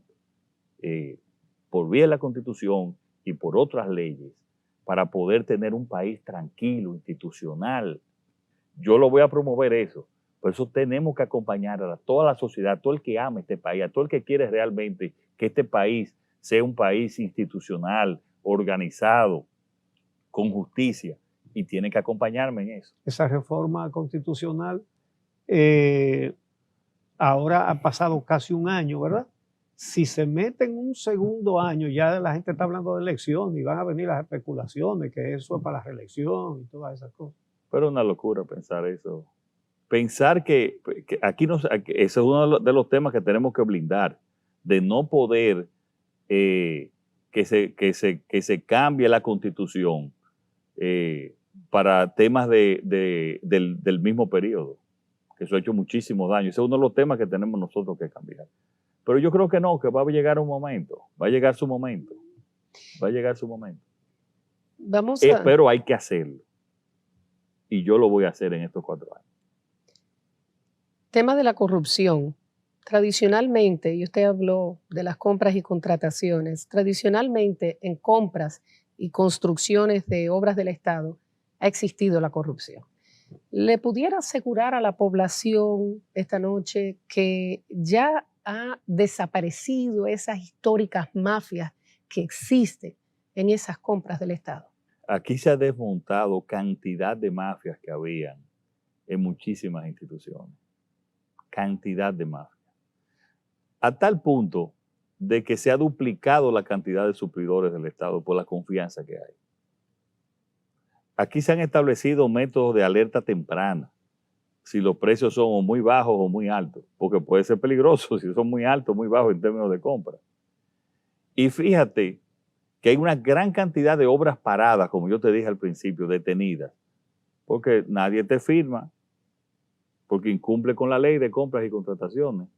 por vía de la Constitución y por otras leyes para poder tener un país tranquilo, institucional. Yo lo voy a promover eso. Por eso tenemos que acompañar a toda la sociedad, a todo el que ama este país, a todo el que quiere realmente que este país sea un país institucional, organizado, con justicia, y tiene que acompañarme en eso. Esa reforma constitucional ahora ha pasado casi un año, ¿verdad? Si se mete en un segundo año, ya la gente está hablando de elección y van a venir las especulaciones, que eso es para la reelección y todas esas cosas. Pero es una locura pensar eso. Pensar que ese es uno de los temas que tenemos que blindar, de no poder que se cambie la Constitución para temas del mismo periodo, que eso ha hecho muchísimo daño. Ese es uno de los temas que tenemos nosotros que cambiar. Pero yo creo que no, que va a llegar un momento, va a llegar su momento, va a llegar su momento. Pero hay que hacerlo. Y yo lo voy a hacer en estos 4 años. Tema de la corrupción. Tradicionalmente, y usted habló de las compras y contrataciones, tradicionalmente en compras y construcciones de obras del Estado ha existido la corrupción. ¿Le pudiera asegurar a la población esta noche que ya ha desaparecido esas históricas mafias que existen en esas compras del Estado? Aquí se ha desmontado cantidad de mafias que habían en muchísimas instituciones. Cantidad de mafias. a tal punto de que se ha duplicado la cantidad de suplidores del Estado por la confianza que hay. Aquí se han establecido métodos de alerta temprana, si los precios son o muy bajos o muy altos, porque puede ser peligroso si son muy altos o muy bajos en términos de compra. Y fíjate que hay una gran cantidad de obras paradas, como yo te dije al principio, detenidas, porque nadie te firma, porque incumple con la ley de compras y contrataciones.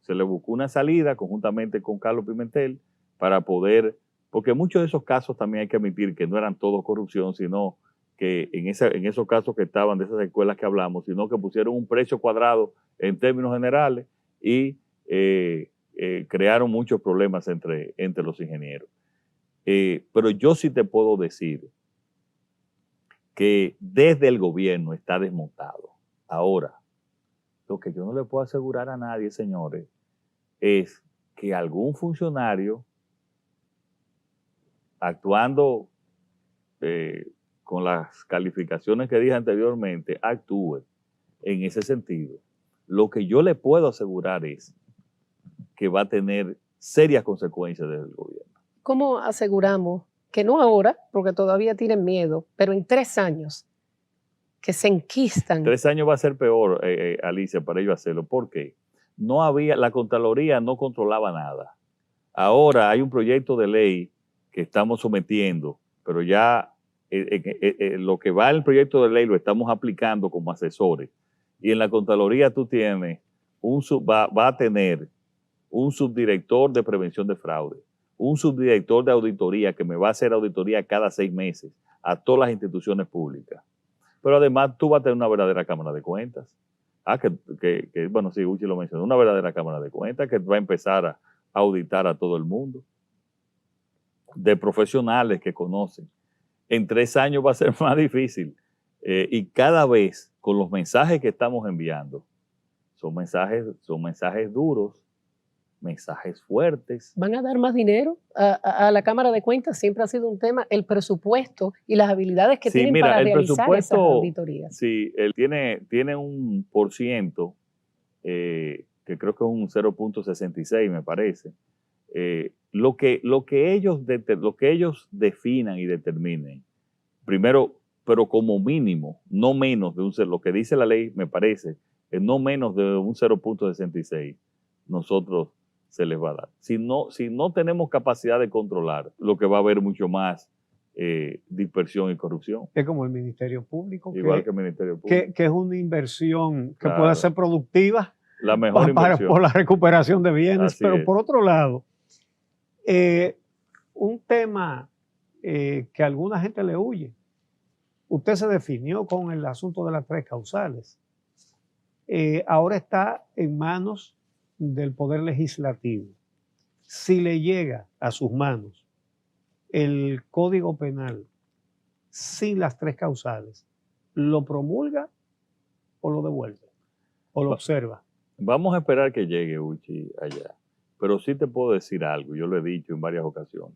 Se le buscó una salida conjuntamente con Carlos Pimentel para poder, porque muchos de esos casos también hay que admitir que no eran todos corrupción, sino que en esos casos que estaban de esas escuelas que hablamos, sino que pusieron un precio cuadrado en términos generales y crearon muchos problemas entre los ingenieros. Pero yo sí te puedo decir que desde el gobierno está desmontado. Ahora, lo que yo no le puedo asegurar a nadie, señores, es que algún funcionario actuando con las calificaciones que dije anteriormente, actúe en ese sentido. Lo que yo le puedo asegurar es que va a tener serias consecuencias desde el gobierno. ¿Cómo aseguramos que no ahora, porque todavía tienen miedo, pero en 3 años, que se enquistan? 3 años va a ser peor, Alicia, para ellos hacerlo. ¿Por qué? La Contraloría no controlaba nada. Ahora hay un proyecto de ley que estamos sometiendo, pero ya lo que va en el proyecto de ley lo estamos aplicando como asesores. Y en la Contraloría tú tienes, va a tener un subdirector de prevención de fraude, un subdirector de auditoría que me va a hacer auditoría cada 6 meses a todas las instituciones públicas. Pero además tú vas a tener una verdadera Cámara de Cuentas. Bueno, sí, Uchi lo mencionó, una verdadera Cámara de Cuentas que va a empezar a auditar a todo el mundo, de profesionales que conocen. En 3 años va a ser más difícil. Y cada vez con los mensajes que estamos enviando, son mensajes duros, mensajes fuertes. ¿Van a dar más dinero a la Cámara de Cuentas? Siempre ha sido un tema, el presupuesto y las habilidades que tienen para realizar esas auditorías. Sí, él tiene un por ciento, que creo que es un 0.66, me parece. Lo que ellos definan y determinen, primero, pero como mínimo, no menos de lo que dice la ley, me parece, es no menos de un 0.66, nosotros se les va a dar. Si no tenemos capacidad de controlar, lo que va a haber mucho más dispersión y corrupción. Es como el Ministerio Público. Igual que el Ministerio Público. Que es una inversión que Claro. puede ser productiva La mejor inversión. por la recuperación de bienes. Así pero es. Por otro lado, un tema que a alguna gente le huye. Usted se definió con el asunto de las 3 causales. Ahora está en manos del Poder Legislativo. Si le llega a sus manos el Código Penal sin las 3 causales, ¿lo promulga o lo devuelve? ¿O lo observa? Vamos a esperar que llegue Uchi allá. Pero sí te puedo decir algo, yo lo he dicho en varias ocasiones.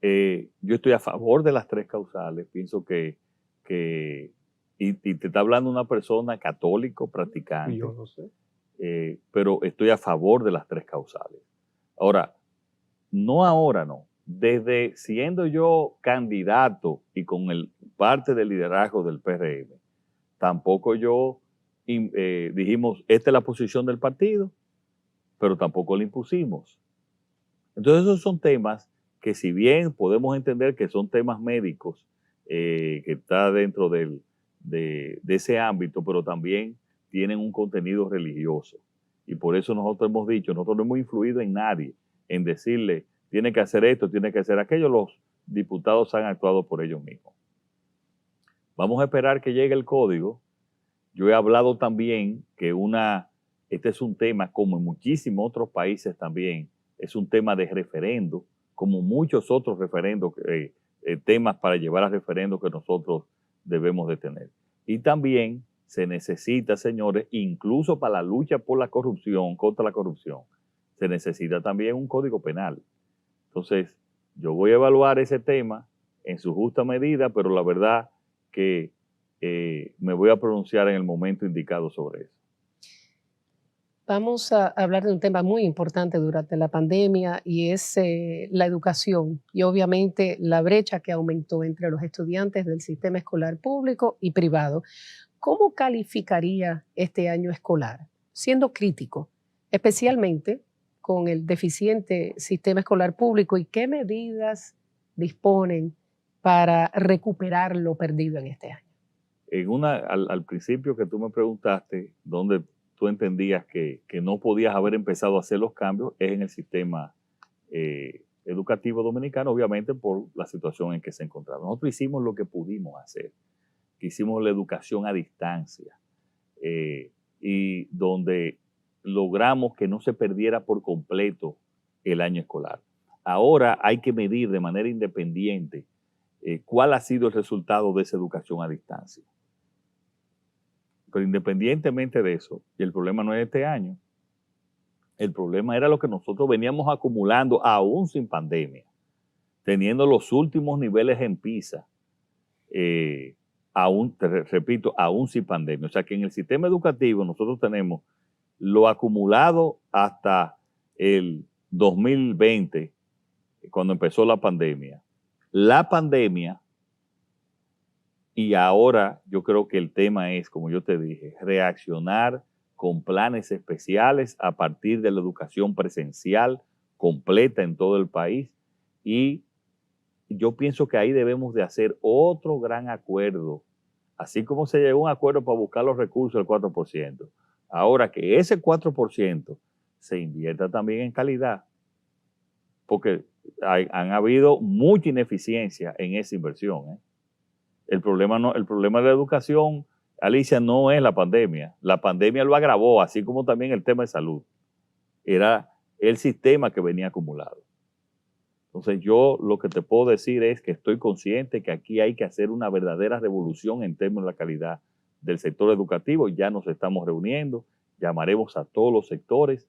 Yo estoy a favor de las 3 causales, pienso que y te está hablando una persona católico, practicante. Yo lo sé. Pero estoy a favor de las 3 causales. Ahora, no. Desde siendo yo candidato y con parte del liderazgo del PRM, tampoco dijimos, esta es la posición del partido, pero tampoco la impusimos. Entonces esos son temas que, si bien podemos entender que son temas médicos, que está dentro de ese ámbito, pero también tienen un contenido religioso. Y por eso nosotros hemos dicho, nosotros no hemos influido en nadie en decirle, tiene que hacer esto, tiene que hacer aquello. Los diputados han actuado por ellos mismos. Vamos a esperar que llegue el código. Yo he hablado también que este es un tema, como en muchísimos otros países también, es un tema de referendo, como muchos otros referendos, temas para llevar a referendo que nosotros debemos de tener. Y también se necesita, señores, incluso para la lucha por la corrupción, contra la corrupción, se necesita también un código penal. Entonces, yo voy a evaluar ese tema en su justa medida, pero la verdad que me voy a pronunciar en el momento indicado sobre eso. Vamos a hablar de un tema muy importante durante la pandemia y es la educación y obviamente la brecha que aumentó entre los estudiantes del sistema escolar público y privado. ¿Cómo calificaría este año escolar? Siendo crítico, especialmente con el deficiente sistema escolar público y qué medidas disponen para recuperar lo perdido en este año. Al principio que tú me preguntaste, ¿dónde tú entendías que no podías haber empezado a hacer los cambios? Es en el sistema educativo dominicano, obviamente por la situación en que se encontraba. Nosotros hicimos lo que pudimos hacer, que hicimos la educación a distancia y donde logramos que no se perdiera por completo el año escolar. Ahora hay que medir de manera independiente cuál ha sido el resultado de esa educación a distancia. Pero independientemente de eso, y el problema no es este año, el problema era lo que nosotros veníamos acumulando aún sin pandemia, teniendo los últimos niveles en PISA, aún, te repito, aún sin pandemia. O sea que en el sistema educativo nosotros tenemos lo acumulado hasta el 2020, cuando empezó la pandemia. La pandemia. Y ahora yo creo que el tema es, como yo te dije, reaccionar con planes especiales a partir de la educación presencial completa en todo el país. Y yo pienso que ahí debemos de hacer otro gran acuerdo, así como se llegó a un acuerdo para buscar los recursos del 4%. Ahora que ese 4% se invierta también en calidad, porque han habido mucha ineficiencia en esa inversión, ¿eh? El problema de la educación, Alicia, no es la pandemia. La pandemia lo agravó, así como también el tema de salud. Era el sistema que venía acumulado. Entonces yo lo que te puedo decir es que estoy consciente que aquí hay que hacer una verdadera revolución en términos de la calidad del sector educativo. Ya nos estamos reuniendo, llamaremos a todos los sectores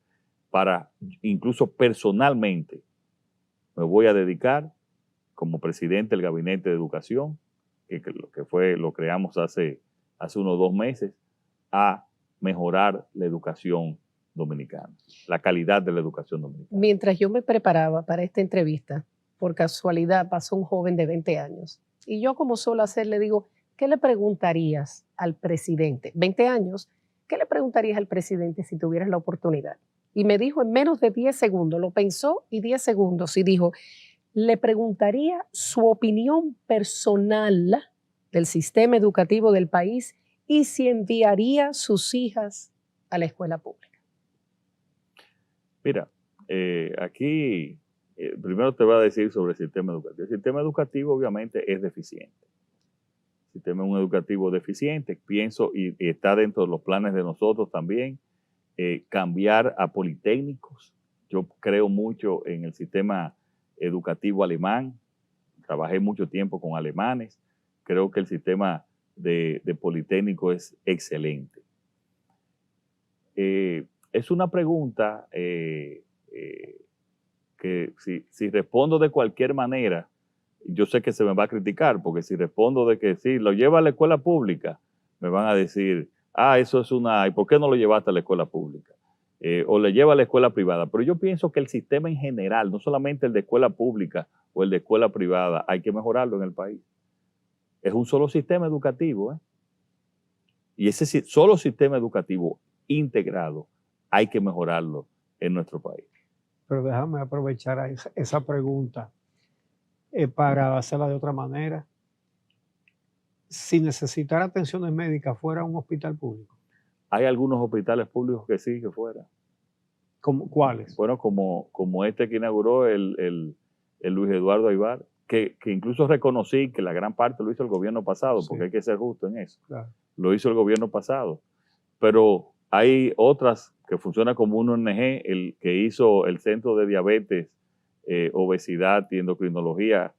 para, incluso personalmente, me voy a dedicar como presidente del Gabinete de Educación, lo creamos hace unos 2 meses, a mejorar la educación dominicana, la calidad de la educación dominicana. Mientras yo me preparaba para esta entrevista, por casualidad pasó un joven de 20 años y yo, como suelo hacer, le digo, ¿qué le preguntarías al presidente? 20 años, ¿qué le preguntarías al presidente si tuvieras la oportunidad? Y me dijo en menos de 10 segundos, lo pensó y 10 segundos y dijo, le preguntaría su opinión personal del sistema educativo del país y si enviaría sus hijas a la escuela pública. Mira, aquí primero te voy a decir sobre el sistema educativo. El sistema educativo obviamente es deficiente. El sistema educativo deficiente, pienso, y está dentro de los planes de nosotros también, cambiar a politécnicos. Yo creo mucho en el sistema educativo alemán, trabajé mucho tiempo con alemanes, creo que el sistema de politécnico es excelente. Es una pregunta que si respondo de cualquier manera, yo sé que se me va a criticar, porque si respondo de que sí, lo lleva a la escuela pública, me van a decir, eso es ¿y por qué no lo llevaste a la escuela pública? O le lleva a la escuela privada. Pero yo pienso que el sistema en general, no solamente el de escuela pública o el de escuela privada, hay que mejorarlo en el país. Es un solo sistema educativo, ¿eh? Y ese solo sistema educativo integrado hay que mejorarlo en nuestro país. Pero déjame aprovechar esa pregunta para hacerla de otra manera. Si necesitara atenciones médicas, ¿fuera un hospital público? Hay algunos hospitales públicos que sí, que fuera. ¿Cuáles? Bueno, como este que inauguró el Luis Eduardo Aybar, que incluso reconocí que la gran parte lo hizo el gobierno pasado, porque hay que ser justo en eso. Claro. Lo hizo el gobierno pasado. Pero hay otras que funcionan como un ONG, el que hizo el Centro de Diabetes, Obesidad y Endocrinología,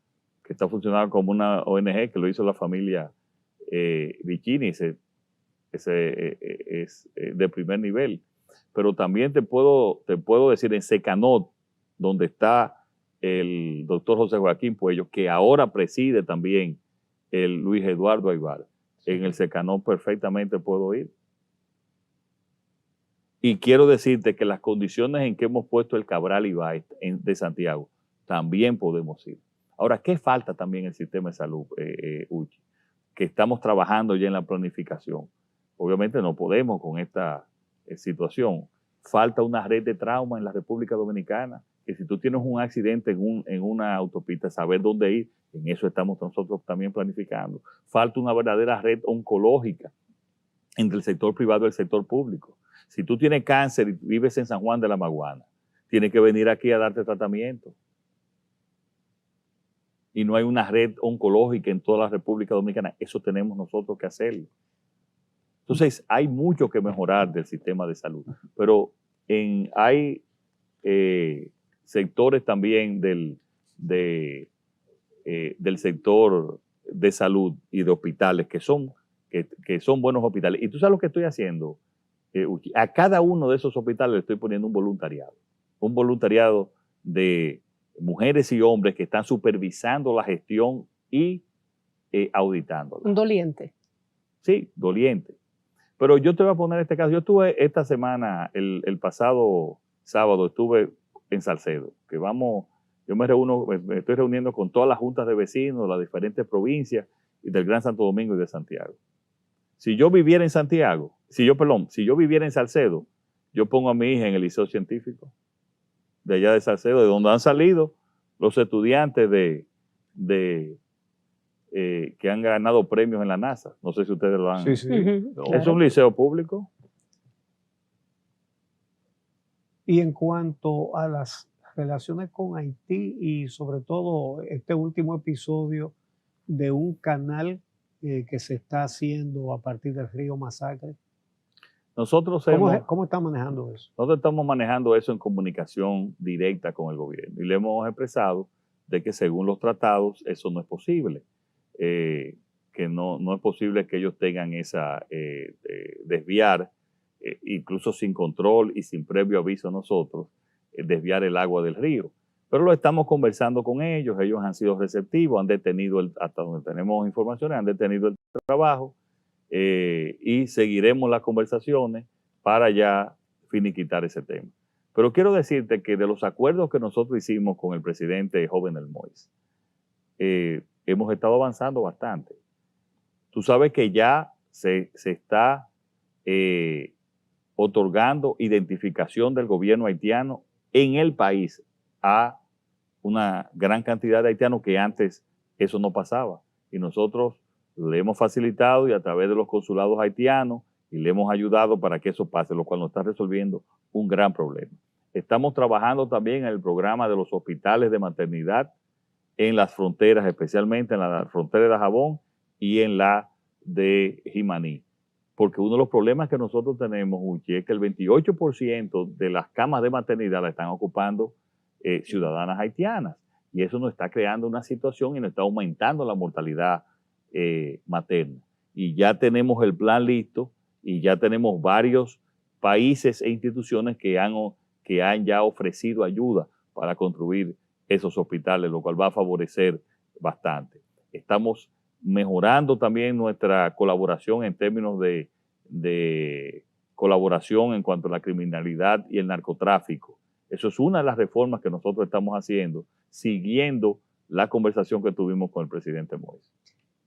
que está funcionando como una ONG, que lo hizo la familia Vicini, ese es de primer nivel. Pero también te puedo decir en Secanot, donde está el doctor José Joaquín Puello, que ahora preside también el Luis Eduardo Aybar. En el Secanot perfectamente puedo ir. Y quiero decirte que las condiciones en que hemos puesto el Cabral Ibáez de Santiago, también podemos ir. Ahora, ¿qué falta también en el sistema de salud, Uchi? Que estamos trabajando ya en la planificación. Obviamente no podemos con esta situación. Falta una red de trauma en la República Dominicana, que si tú tienes un accidente en una autopista, saber dónde ir, en eso estamos nosotros también planificando. Falta una verdadera red oncológica entre el sector privado y el sector público. Si tú tienes cáncer y vives en San Juan de la Maguana, tienes que venir aquí a darte tratamiento. Y no hay una red oncológica en toda la República Dominicana. Eso tenemos nosotros que hacerlo. Entonces, hay mucho que mejorar del sistema de salud. Pero hay sectores también del sector de salud y de hospitales que son buenos hospitales. Y tú sabes lo que estoy haciendo. A cada uno de esos hospitales le estoy poniendo un voluntariado de mujeres y hombres que están supervisando la gestión y auditándola. Un doliente. Sí, doliente. Pero yo te voy a poner este caso. Yo estuve esta semana, el pasado sábado, estuve en Salcedo, yo me estoy reuniendo con todas las juntas de vecinos de las diferentes provincias y del Gran Santo Domingo y de Santiago. Si yo viviera en Salcedo, yo pongo a mi hija en el liceo científico de allá de Salcedo, de donde han salido los estudiantes que han ganado premios en la NASA. No sé si ustedes lo han... Sí, sí. Es un liceo público. Y en cuanto a las relaciones con Haití y sobre todo este último episodio de un canal que se está haciendo a partir del río Masacre, ¿cómo está manejando eso? Nosotros estamos manejando eso en comunicación directa con el gobierno y le hemos expresado de que según los tratados eso no es posible, que no es posible que ellos tengan esa desviar, incluso sin control y sin previo aviso a nosotros, desviar el agua del río. Pero lo estamos conversando con ellos han sido receptivos, han detenido, hasta donde tenemos informaciones, han detenido el trabajo y seguiremos las conversaciones para ya finiquitar ese tema. Pero quiero decirte que de los acuerdos que nosotros hicimos con el presidente Jovenel Moïse, hemos estado avanzando bastante. Tú sabes que ya se está otorgando identificación del gobierno haitiano en el país a una gran cantidad de haitianos que antes eso no pasaba. Y nosotros le hemos facilitado y a través de los consulados haitianos y le hemos ayudado para que eso pase, lo cual nos está resolviendo un gran problema. Estamos trabajando también en el programa de los hospitales de maternidad en las fronteras, especialmente en la frontera de Dajabón y en la de Jimaní. Porque uno de los problemas que nosotros tenemos, Uchi, es que el 28% de las camas de maternidad la están ocupando ciudadanas haitianas. Y eso nos está creando una situación y nos está aumentando la mortalidad materna. Y ya tenemos el plan listo y ya tenemos varios países e instituciones que han ya ofrecido ayuda para construir esos hospitales, lo cual va a favorecer bastante. Estamos mejorando también nuestra colaboración en términos de colaboración en cuanto a la criminalidad y el narcotráfico. Eso es una de las reformas que nosotros estamos haciendo, siguiendo la conversación que tuvimos con el presidente Moïse.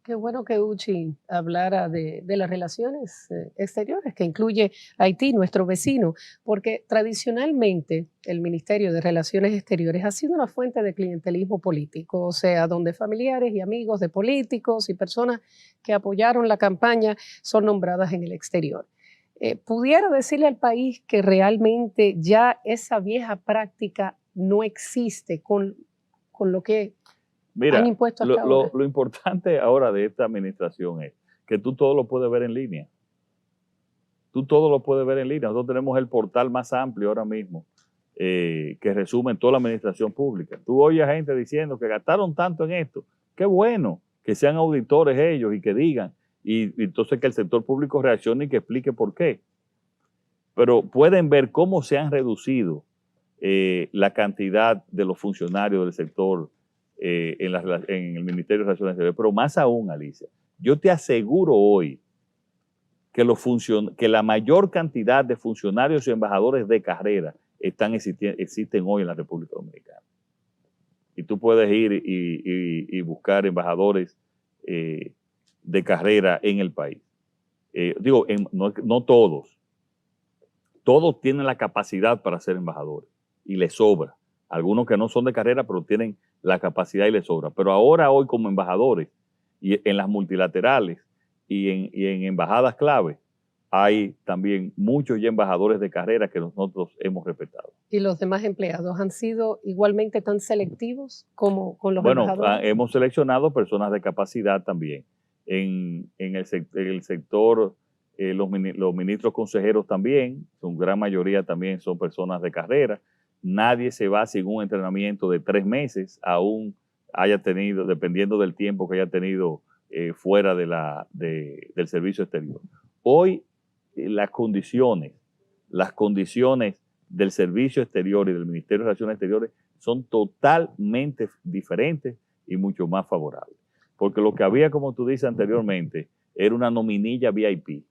Qué bueno que Uchi hablara de las relaciones exteriores, que incluye Haití, nuestro vecino, porque tradicionalmente el Ministerio de Relaciones Exteriores ha sido una fuente de clientelismo político, o sea, donde familiares y amigos de políticos y personas que apoyaron la campaña son nombradas en el exterior. ¿Pudiera decirle al país que realmente ya esa vieja práctica no existe con lo que han impuesto hasta ahora? Lo importante ahora de esta administración es que tú todo lo puedes ver en línea. Nosotros tenemos el portal más amplio ahora mismo que resume toda la administración pública. Tú oyes a gente diciendo que gastaron tanto en esto. Qué bueno que sean auditores ellos y que digan. Y entonces que el sector público reaccione y que explique por qué. Pero pueden ver cómo se han reducido la cantidad de los funcionarios del sector en el Ministerio de Relaciones Exteriores. Pero más aún, Alicia, yo te aseguro hoy que la mayor cantidad de funcionarios y embajadores de carrera existen hoy en la República Dominicana. Y tú puedes ir y buscar embajadores de carrera en el país. No todos. Todos tienen la capacidad para ser embajadores y les sobra. Algunos que no son de carrera, pero tienen la capacidad y les sobra. Pero ahora, hoy, como embajadores, y en las multilaterales y en embajadas clave, hay también muchos ya embajadores de carrera que nosotros hemos respetado. ¿Y los demás empleados han sido igualmente tan selectivos como con los embajadores? Bueno, hemos seleccionado personas de capacidad también. En el sector, los ministros consejeros también, su gran mayoría también son personas de carrera. Nadie se va sin un entrenamiento de 3 meses, aún haya tenido, dependiendo del tiempo que haya tenido fuera del servicio exterior. Hoy las condiciones del servicio exterior y del Ministerio de Relaciones Exteriores son totalmente diferentes y mucho más favorables. Porque lo que había, como tú dices anteriormente, era una nominilla VIP.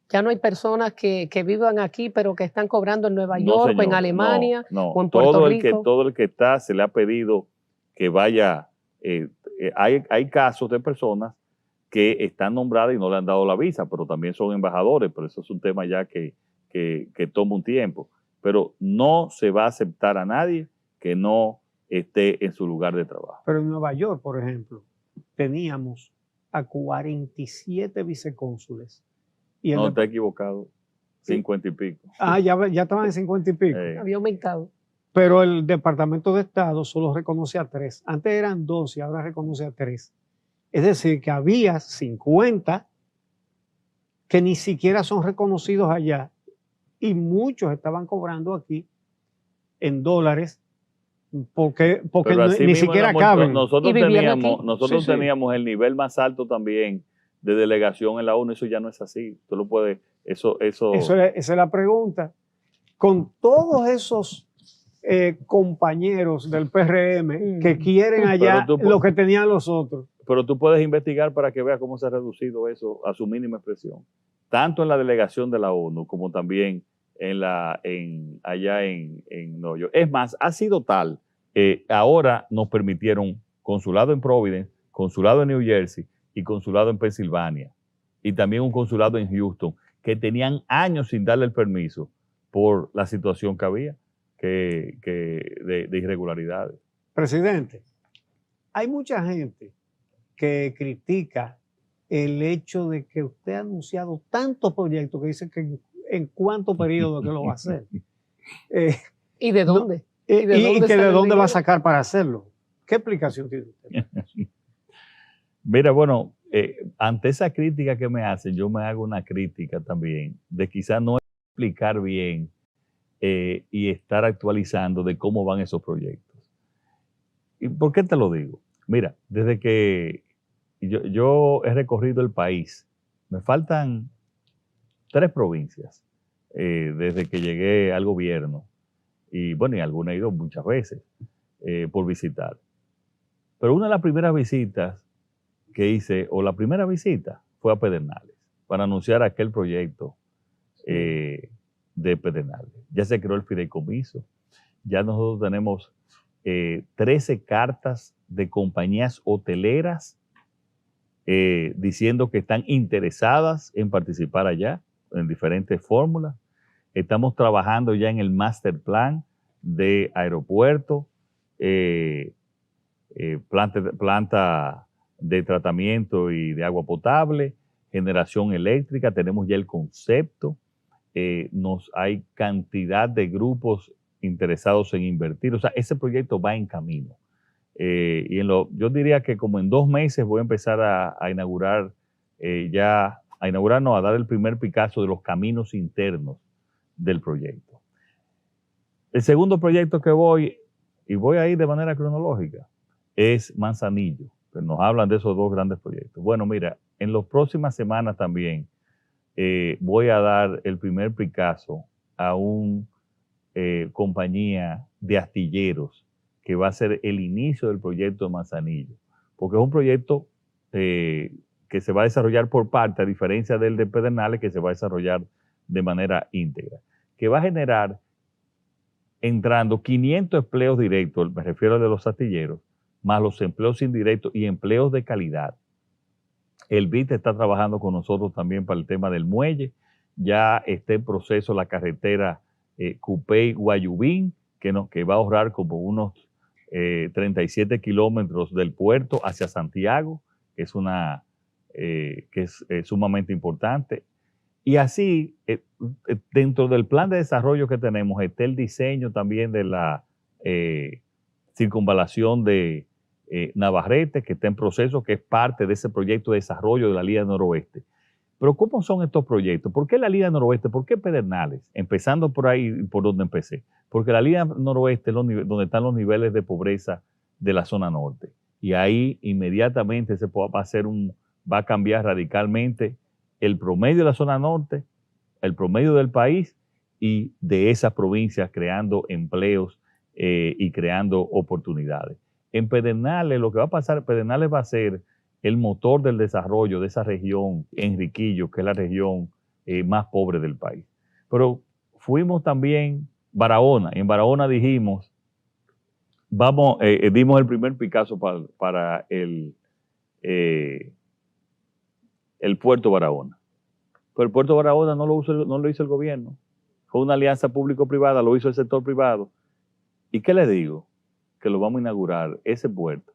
Ya no hay personas que vivan aquí, pero que están cobrando en Nueva York, señor, o en Alemania, no. o en Puerto Rico. Todo el que está, se le ha pedido que vaya. Hay casos de personas que están nombradas y no le han dado la visa, pero también son embajadores, pero eso es un tema ya que toma un tiempo. Pero no se va a aceptar a nadie que no esté en su lugar de trabajo. Pero en Nueva York, por ejemplo, teníamos a 47 vicecónsules. No, está equivocado. 50 y pico. Ya estaban en 50 y pico. Había aumentado. Pero el Departamento de Estado solo reconoce a 3. Antes eran 2 y ahora reconoce a 3. Es decir, que había 50 que ni siquiera son reconocidos allá y muchos estaban cobrando aquí en dólares porque ni siquiera caben. Nosotros teníamos el nivel más alto también de delegación en la ONU. Eso ya no es así. Tú lo puedes, esa es la pregunta. Con todos esos compañeros del PRM que quieren allá lo que tenían los otros. Pero tú puedes investigar para que veas cómo se ha reducido eso a su mínima expresión. Tanto en la delegación de la ONU como también allá en Nueva York. Es más, ha sido tal. Ahora nos permitieron consulado en Providence, consulado en New Jersey y consulado en Pensilvania. Y también un consulado en Houston, que tenían años sin darle el permiso por la situación que había de irregularidades. Presidente, hay mucha gente que critica el hecho de que usted ha anunciado tantos proyectos que dice que en cuánto periodo que lo va a hacer. ¿Y de dónde? ¿Y de dónde va a sacar para hacerlo? ¿Qué explicación tiene usted? Mira, bueno, ante esa crítica que me hacen, yo me hago una crítica también de quizás no explicar bien y estar actualizando de cómo van esos proyectos. ¿Y por qué te lo digo? Mira, desde que yo he recorrido el país, me faltan 3 provincias desde que llegué al gobierno. Y bueno, y alguna he ido muchas veces por visitar. Pero una de las primeras visitas que hice, o la primera visita, fue a Pedernales, para anunciar aquel proyecto de Pedernales. Ya se creó el fideicomiso, ya nosotros tenemos 13 cartas de compañías hoteleras diciendo que están interesadas en participar allá, en diferentes fórmulas. Estamos trabajando ya en el master plan de aeropuerto, planta de tratamiento y de agua potable, generación eléctrica, tenemos ya el concepto, hay cantidad de grupos interesados en invertir, o sea, ese proyecto va en camino. Yo diría que como en 2 meses voy a empezar a inaugurar, a dar el primer Picasso de los caminos internos del proyecto. El segundo proyecto que voy a ir de manera cronológica, es Manzanillo, que nos hablan de esos 2 grandes proyectos. Bueno, mira, en las próximas semanas también voy a dar el primer Picasso a una compañía de astilleros que va a ser el inicio del proyecto de Manzanillo, porque es un proyecto que se va a desarrollar por parte, a diferencia del de Pedernales, que se va a desarrollar de manera íntegra, que va a generar, entrando 500 empleos directos, me refiero a de los astilleros, más los empleos indirectos y empleos de calidad. El BIT está trabajando con nosotros también para el tema del muelle. Ya está en proceso la carretera Cupey-Guayubín, que va a ahorrar como unos 37 kilómetros del puerto hacia Santiago, que es sumamente importante. Y así, dentro del plan de desarrollo que tenemos, está el diseño también de la circunvalación de Navarrete, que está en proceso, que es parte de ese proyecto de desarrollo de la Línea Noroeste. Pero ¿cómo son estos proyectos? ¿Por qué la Línea Noroeste? ¿Por qué Pedernales? Empezando por ahí, por donde empecé. Porque la Línea Noroeste es donde están los niveles de pobreza de la zona norte. Y ahí inmediatamente va a cambiar radicalmente el promedio de la zona norte, el promedio del país y de esas provincias, creando empleos y creando oportunidades. En Pedernales, lo que va a pasar, Pedernales va a ser el motor del desarrollo de esa región, Enriquillo, que es la región más pobre del país. Pero fuimos también Barahona. En Barahona dijimos, dimos el primer Picasso para el puerto Barahona. Pero el puerto Barahona no lo hizo el gobierno. Fue una alianza público-privada, lo hizo el sector privado. ¿Y qué le digo? Que lo vamos a inaugurar, ese puerto.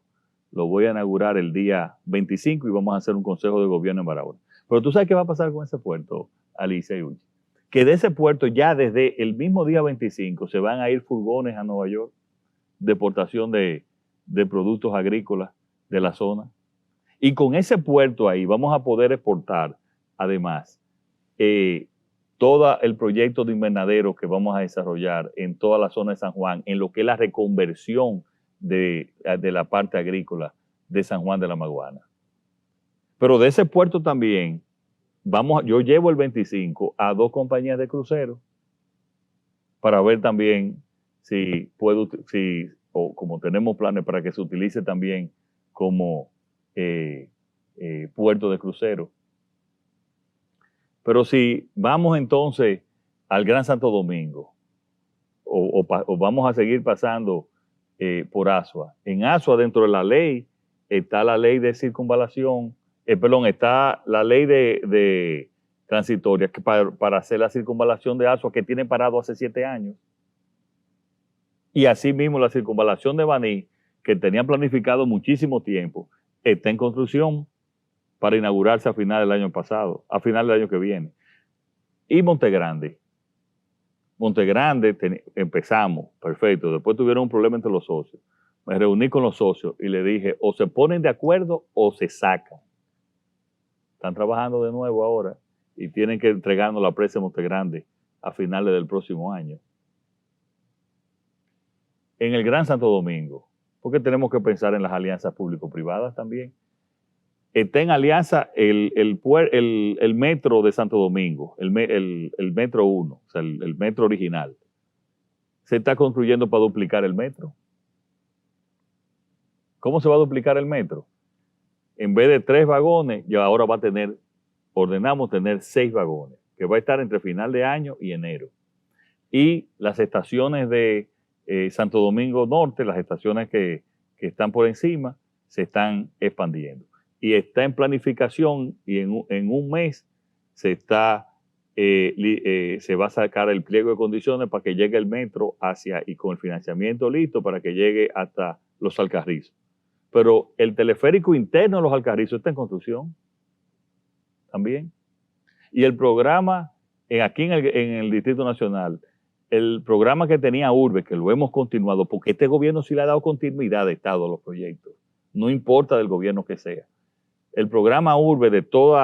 Lo voy a inaugurar el día 25 y vamos a hacer un consejo de gobierno en Barahona. Pero tú sabes qué va a pasar con ese puerto, Alicia y Uchi. Que de ese puerto ya desde el mismo día 25 se van a ir furgones a Nueva York de exportación de productos agrícolas de la zona. Y con ese puerto ahí vamos a poder exportar, además, todo el proyecto de invernadero que vamos a desarrollar en toda la zona de San Juan, en lo que es la reconversión de la parte agrícola de San Juan de la Maguana. Pero de ese puerto también, yo llevo el 25 a 2 compañías de cruceros para ver también o como tenemos planes para que se utilice también como puerto de crucero. Pero si vamos entonces al Gran Santo Domingo, o vamos a seguir pasando por Asua. En Asua, dentro de la ley, está la ley de circunvalación, está la ley de transitoria que para hacer la circunvalación de Asua, que tiene parado hace 7 años. Y asimismo la circunvalación de Baní, que tenían planificado muchísimo tiempo, está en construcción para inaugurarse a final del año pasado, a final del año que viene. Y Montegrande empezamos, perfecto, después tuvieron un problema entre los socios. Me reuní con los socios y le dije, o se ponen de acuerdo o se sacan. Están trabajando de nuevo ahora y tienen que entregarnos la presa de Montegrande a finales del próximo año. En el Gran Santo Domingo, porque tenemos que pensar en las alianzas público-privadas también. Está en alianza el metro de Santo Domingo, el metro 1, o sea, el metro original. Se está construyendo para duplicar el metro. ¿Cómo se va a duplicar el metro? En vez de 3 vagones, ya ahora ordenamos tener 6 vagones, que va a estar entre final de año y enero. Y las estaciones de Santo Domingo Norte, las estaciones que están por encima, se están expandiendo. Y está en planificación y en un mes se va a sacar el pliego de condiciones para que llegue el metro y con el financiamiento listo para que llegue hasta Los Alcarrizos. Pero el teleférico interno de Los Alcarrizos está en construcción también. Y el programa, aquí en el Distrito Nacional, el programa que tenía Urbe, que lo hemos continuado, porque este gobierno sí le ha dado continuidad de Estado a los proyectos, no importa del gobierno que sea. El programa Urbe de todo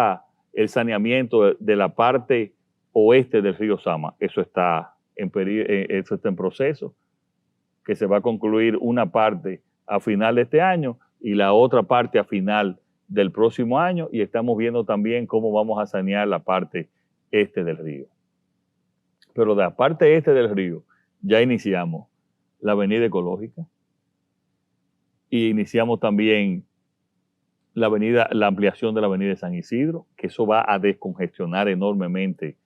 el saneamiento de la parte oeste del río Sama, eso está en proceso, que se va a concluir una parte a final de este año y la otra parte a final del próximo año, y estamos viendo también cómo vamos a sanear la parte este del río. Pero de la parte este del río ya iniciamos la avenida ecológica y iniciamos también la ampliación de la avenida de San Isidro, que eso va a descongestionar enormemente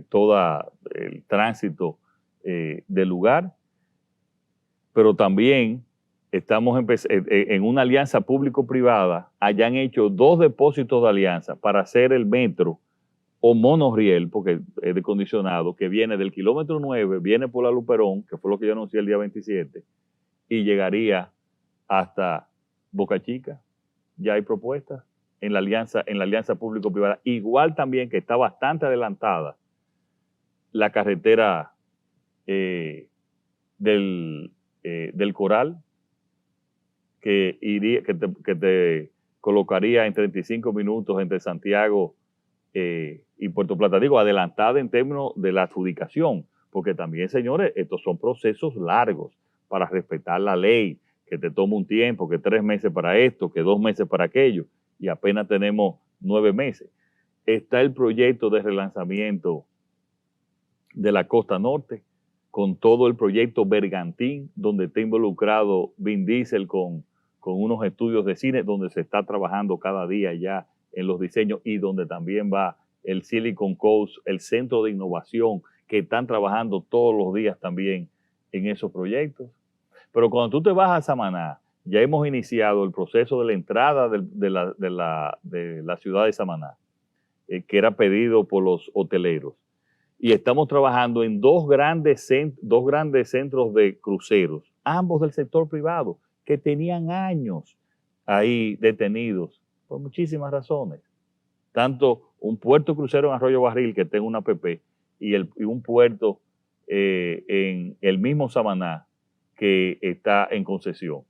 todo el tránsito del lugar, pero también estamos en una alianza público-privada, hayan hecho 2 depósitos de alianza para hacer el metro o monorriel, porque es decondicionado, que viene del kilómetro 9, viene por la Luperón, que fue lo que yo anuncié el día 27, y llegaría hasta Boca Chica. Ya hay propuestas en la alianza público-privada. Igual también que está bastante adelantada la carretera del Coral, que te colocaría en 35 minutos entre Santiago y Puerto Plata. Digo, adelantada en términos de la adjudicación, porque también, señores, estos son procesos largos para respetar la ley, que te toma un tiempo, que 3 meses para esto, que 2 meses para aquello, y apenas tenemos 9 meses. Está el proyecto de relanzamiento de la costa norte, con todo el proyecto Bergantín, donde está involucrado Vin Diesel con unos estudios de cine, donde se está trabajando cada día ya en los diseños, y donde también va el Silicon Coast, el centro de innovación, que están trabajando todos los días también en esos proyectos. Pero cuando tú te vas a Samaná, ya hemos iniciado el proceso de la entrada de la ciudad de Samaná, que era pedido por los hoteleros. Y estamos trabajando en dos grandes centros de cruceros, ambos del sector privado, que tenían años ahí detenidos por muchísimas razones. Tanto un puerto crucero en Arroyo Barril, que tenga una APP, y un puerto en el mismo Samaná, que está en concesión.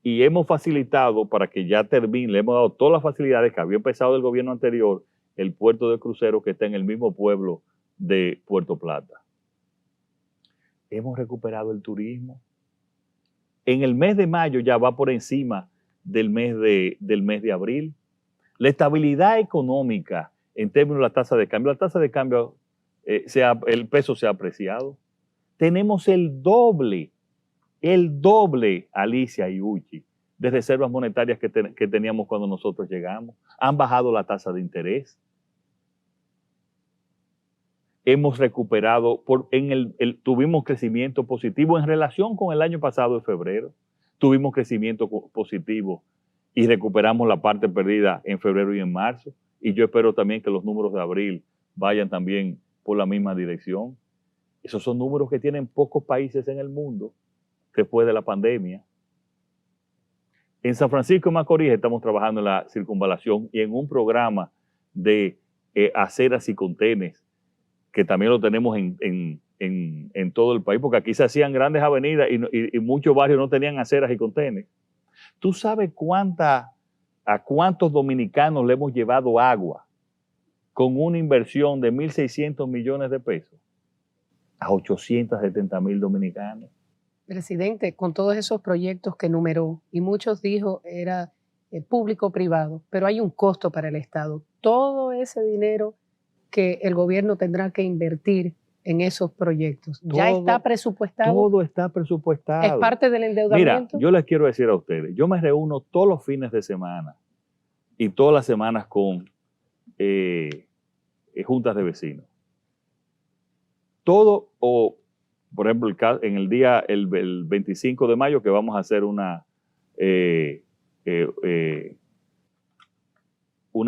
Y hemos facilitado para que ya termine, le hemos dado todas las facilidades que había empezado el gobierno anterior, el puerto de cruceros que está en el mismo pueblo de Puerto Plata. Hemos recuperado el turismo. En el mes de mayo ya va por encima del mes de abril. La estabilidad económica en términos de la tasa de cambio, el peso se ha apreciado. Tenemos el doble, Alicia y Uchi, de reservas monetarias que teníamos cuando nosotros llegamos. Han bajado la tasa de interés. Hemos recuperado, tuvimos crecimiento positivo en relación con el año pasado de febrero. Tuvimos crecimiento positivo y recuperamos la parte perdida en febrero y en marzo. Y yo espero también que los números de abril vayan también por la misma dirección. Esos son números que tienen pocos países en el mundo después de la pandemia. En San Francisco de Macorís estamos trabajando en la circunvalación y en un programa de aceras y contenes, que también lo tenemos en todo el país, porque aquí se hacían grandes avenidas y muchos barrios no tenían aceras y contenes. ¿Tú sabes a cuántos dominicanos le hemos llevado agua con una inversión de 1.600 millones de pesos? A 870,000 dominicanos. Presidente, con todos esos proyectos que enumeró, y muchos dijo era público-privado, pero hay un costo para el Estado. Todo ese dinero que el gobierno tendrá que invertir en esos proyectos, ¿ya está presupuestado? Todo está presupuestado. ¿Es parte del endeudamiento? Mira, yo les quiero decir a ustedes, yo me reúno todos los fines de semana y todas las semanas con juntas de vecinos. Todo, por ejemplo, en el día, el 25 de mayo, que vamos a hacer una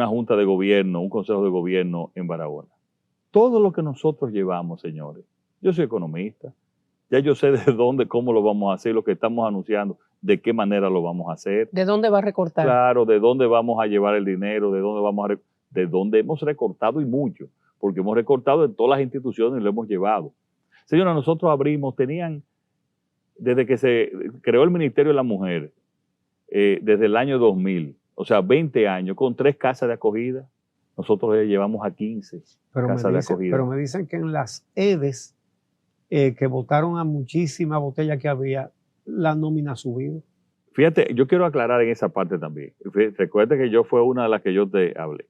junta de gobierno, un consejo de gobierno en Barahona. Todo lo que nosotros llevamos, señores, yo soy economista, ya yo sé de dónde, cómo lo vamos a hacer, lo que estamos anunciando, de qué manera lo vamos a hacer. ¿De dónde va a recortar? Claro, de dónde vamos a llevar el dinero, de dónde hemos recortado y mucho, porque hemos recortado en todas las instituciones y lo hemos llevado. Señora, nosotros desde que se creó el Ministerio de la Mujer, desde el año 2000, o sea, 20 años, con 3 casas de acogida, nosotros le llevamos a 15 casas de acogida. Pero me dicen que en las EDES, que votaron a muchísimas botellas que había, la nómina ha subido. Fíjate, yo quiero aclarar en esa parte también. Recuerda que fue una de las que yo te hablé.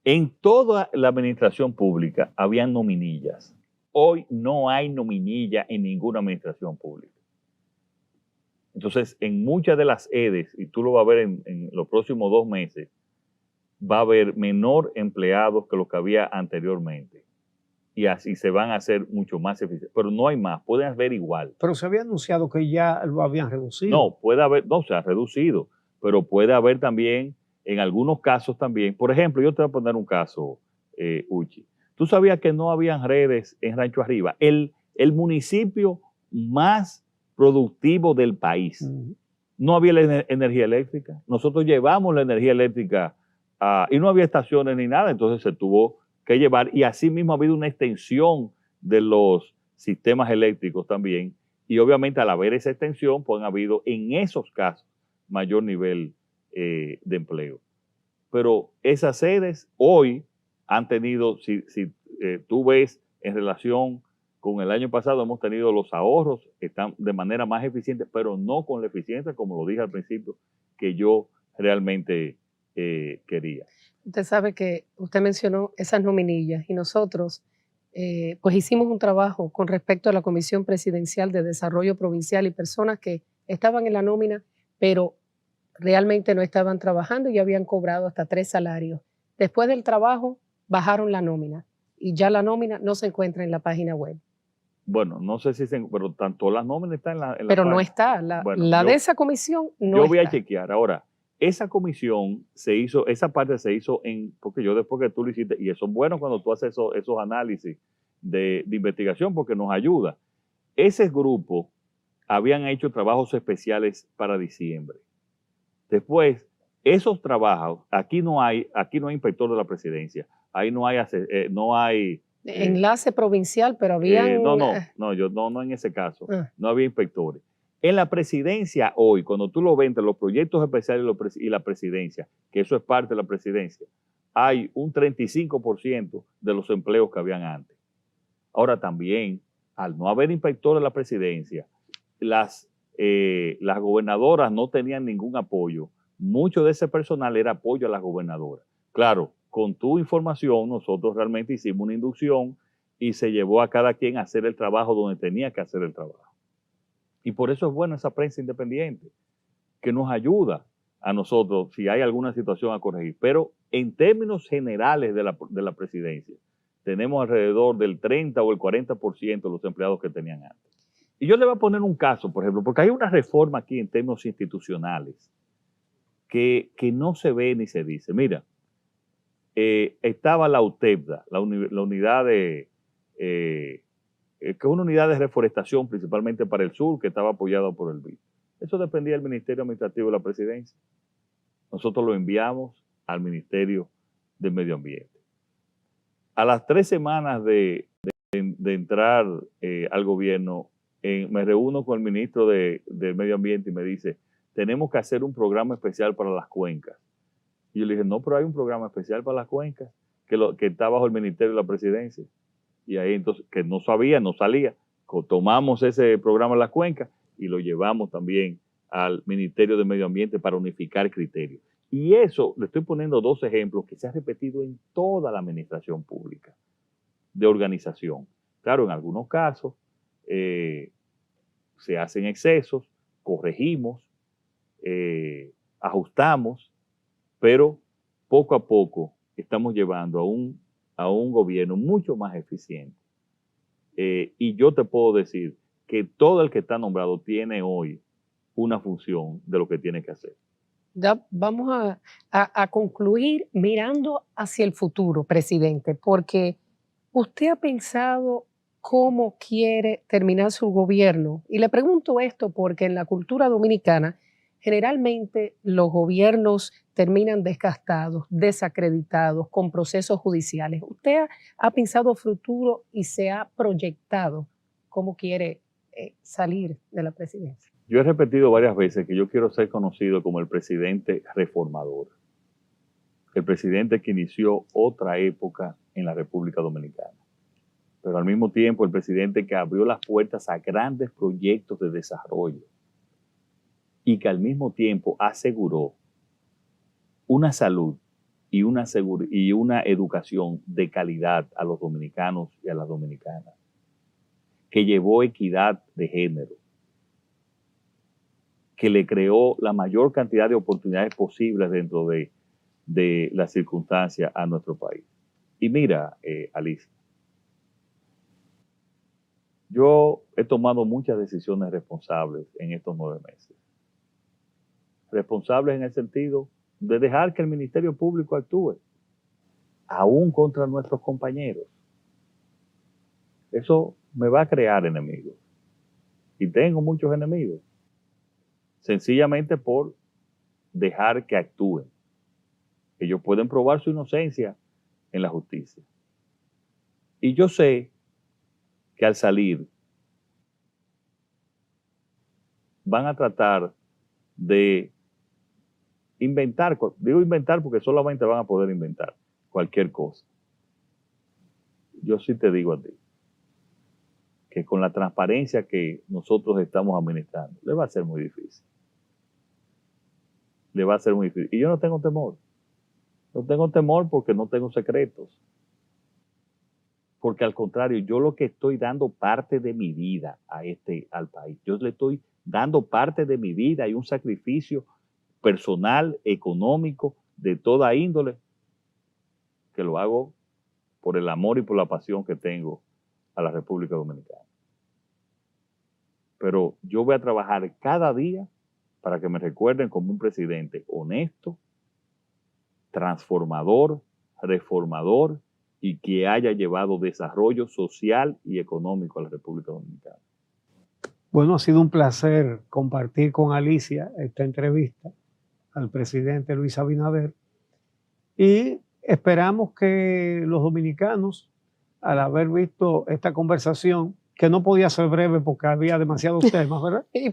En toda la administración pública habían nominillas. Hoy no hay nominilla en ninguna administración pública. Entonces, en muchas de las EDES, y tú lo vas a ver en los próximos 2 meses, va a haber menor empleados que lo que había anteriormente. Y así se van a hacer mucho más eficientes. Pero no hay más, pueden haber igual. Pero se había anunciado que ya lo habían reducido. No, puede haber, no, se ha reducido, pero puede haber también, en algunos casos también. Por ejemplo, yo te voy a poner un caso, Uchi. ¿Tú sabías que no habían redes en Rancho Arriba? El municipio más productivo del país. No había energía eléctrica. Nosotros llevamos la energía eléctrica y no había estaciones ni nada, entonces se tuvo que llevar. Y así mismo ha habido una extensión de los sistemas eléctricos también. Y obviamente al haber esa extensión, pues han habido en esos casos mayor nivel de empleo. Pero esas sedes hoy han tenido, si tú ves en relación con el año pasado, hemos tenido los ahorros, están de manera más eficiente, pero no con la eficiencia, como lo dije al principio, que yo realmente quería. Usted sabe que usted mencionó esas nominillas y nosotros pues hicimos un trabajo con respecto a la Comisión Presidencial de Desarrollo Provincial y personas que estaban en la nómina, pero realmente no estaban trabajando y habían cobrado hasta 3 salarios. Después del trabajo bajaron la nómina y ya la nómina no se encuentra en la página web. Bueno, no sé si pero tanto las nóminas están en la Pero página. no está, Bueno, de esa comisión no yo voy está. a chequear. Ahora, esa comisión se hizo, esa parte se hizo porque yo después que tú lo hiciste, y eso es bueno cuando tú haces esos análisis de investigación porque nos ayuda. Ese grupo habían hecho trabajos especiales para diciembre. Después, esos trabajos, aquí no hay inspector de la presidencia, ahí no hay enlace provincial, pero habían... no en ese caso, no había inspectores. En la presidencia hoy, cuando tú lo ves entre los proyectos especiales y la presidencia, que eso es parte de la presidencia, hay un 35% de los empleos que habían antes. Ahora también, al no haber inspectores en la presidencia, las gobernadoras no tenían ningún apoyo. Mucho de ese personal era apoyo a las gobernadoras. Claro, con tu información, nosotros realmente hicimos una inducción y se llevó a cada quien a hacer el trabajo donde tenía que hacer el trabajo. Y por eso es bueno esa prensa independiente, que nos ayuda a nosotros si hay alguna situación a corregir. Pero en términos generales de la presidencia, tenemos alrededor del 30 o el 40% de los empleados que tenían antes. Y yo le voy a poner un caso, por ejemplo, porque hay una reforma aquí en términos institucionales que no se ve ni se dice. Mira, estaba la UTEPDA, la unidad que es una unidad de reforestación principalmente para el sur, que estaba apoyada por el BID. Eso dependía del Ministerio Administrativo de la Presidencia. Nosotros lo enviamos al Ministerio de Medio Ambiente. A las 3 semanas de entrar al gobierno, me reúno con el ministro de Medio Ambiente y me dice, tenemos que hacer un programa especial para las cuencas. Y yo le dije, no, pero hay un programa especial para las cuencas que está bajo el Ministerio de la Presidencia. Y ahí entonces, que no sabía, no salía, tomamos ese programa de las cuencas y lo llevamos también al Ministerio de Medio Ambiente para unificar criterios. Y eso, le estoy poniendo 2 ejemplos que se han repetido en toda la administración pública de organización. Claro, en algunos casos se hacen excesos, corregimos, ajustamos, pero poco a poco estamos llevando a un gobierno mucho más eficiente. Y yo te puedo decir que todo el que está nombrado tiene hoy una función de lo que tiene que hacer. Ya vamos a concluir mirando hacia el futuro, presidente, porque usted ha pensado cómo quiere terminar su gobierno. Y le pregunto esto porque en la cultura dominicana generalmente los gobiernos terminan desgastados, desacreditados, con procesos judiciales. ¿Usted ha pensado futuro y se ha proyectado cómo quiere salir de la presidencia? Yo he repetido varias veces que yo quiero ser conocido como el presidente reformador. El presidente que inició otra época en la República Dominicana. Pero al mismo tiempo el presidente que abrió las puertas a grandes proyectos de desarrollo. Y que al mismo tiempo aseguró una salud y una educación de calidad a los dominicanos y a las dominicanas. Que llevó equidad de género. que le creó la mayor cantidad de oportunidades posibles dentro de las circunstancias a nuestro país. Y mira, Alicia, yo he tomado muchas decisiones responsables en estos 9 meses. Responsables en el sentido de dejar que el Ministerio Público actúe, aún contra nuestros compañeros. Eso me va a crear enemigos. Y tengo muchos enemigos. Sencillamente por dejar que actúen. Ellos pueden probar su inocencia en la justicia. Y yo sé que al salir van a tratar de inventar, digo inventar porque solamente van a poder inventar cualquier cosa. Yo sí te digo a ti que con la transparencia que nosotros estamos administrando, le va a ser muy difícil. Le va a ser muy difícil. Y yo no tengo temor. No tengo temor porque no tengo secretos. Porque al contrario, yo lo que estoy dando parte de mi vida al país. Yo le estoy dando parte de mi vida y un sacrificio personal, económico, de toda índole, que lo hago por el amor y por la pasión que tengo a la República Dominicana. Pero yo voy a trabajar cada día para que me recuerden como un presidente honesto, transformador, reformador y que haya llevado desarrollo social y económico a la República Dominicana. Bueno, ha sido un placer compartir con Alicia esta entrevista al presidente Luis Abinader y esperamos que los dominicanos, al haber visto esta conversación, que no podía ser breve porque había demasiados temas, ¿verdad? y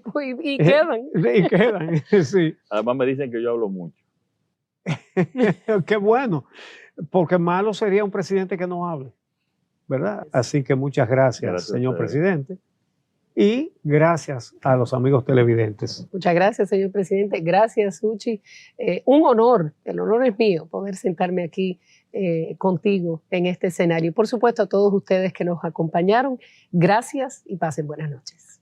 quedan. Y quedan, sí. Además me dicen que yo hablo mucho. Qué bueno, porque malo sería un presidente que no hable, ¿verdad? Así que muchas gracias señor presidente. Y gracias a los amigos televidentes. Muchas gracias, señor presidente. Gracias, Suchi. Un honor, el honor es mío, poder sentarme aquí contigo en este escenario. Y por supuesto, a todos ustedes que nos acompañaron, gracias y pasen buenas noches.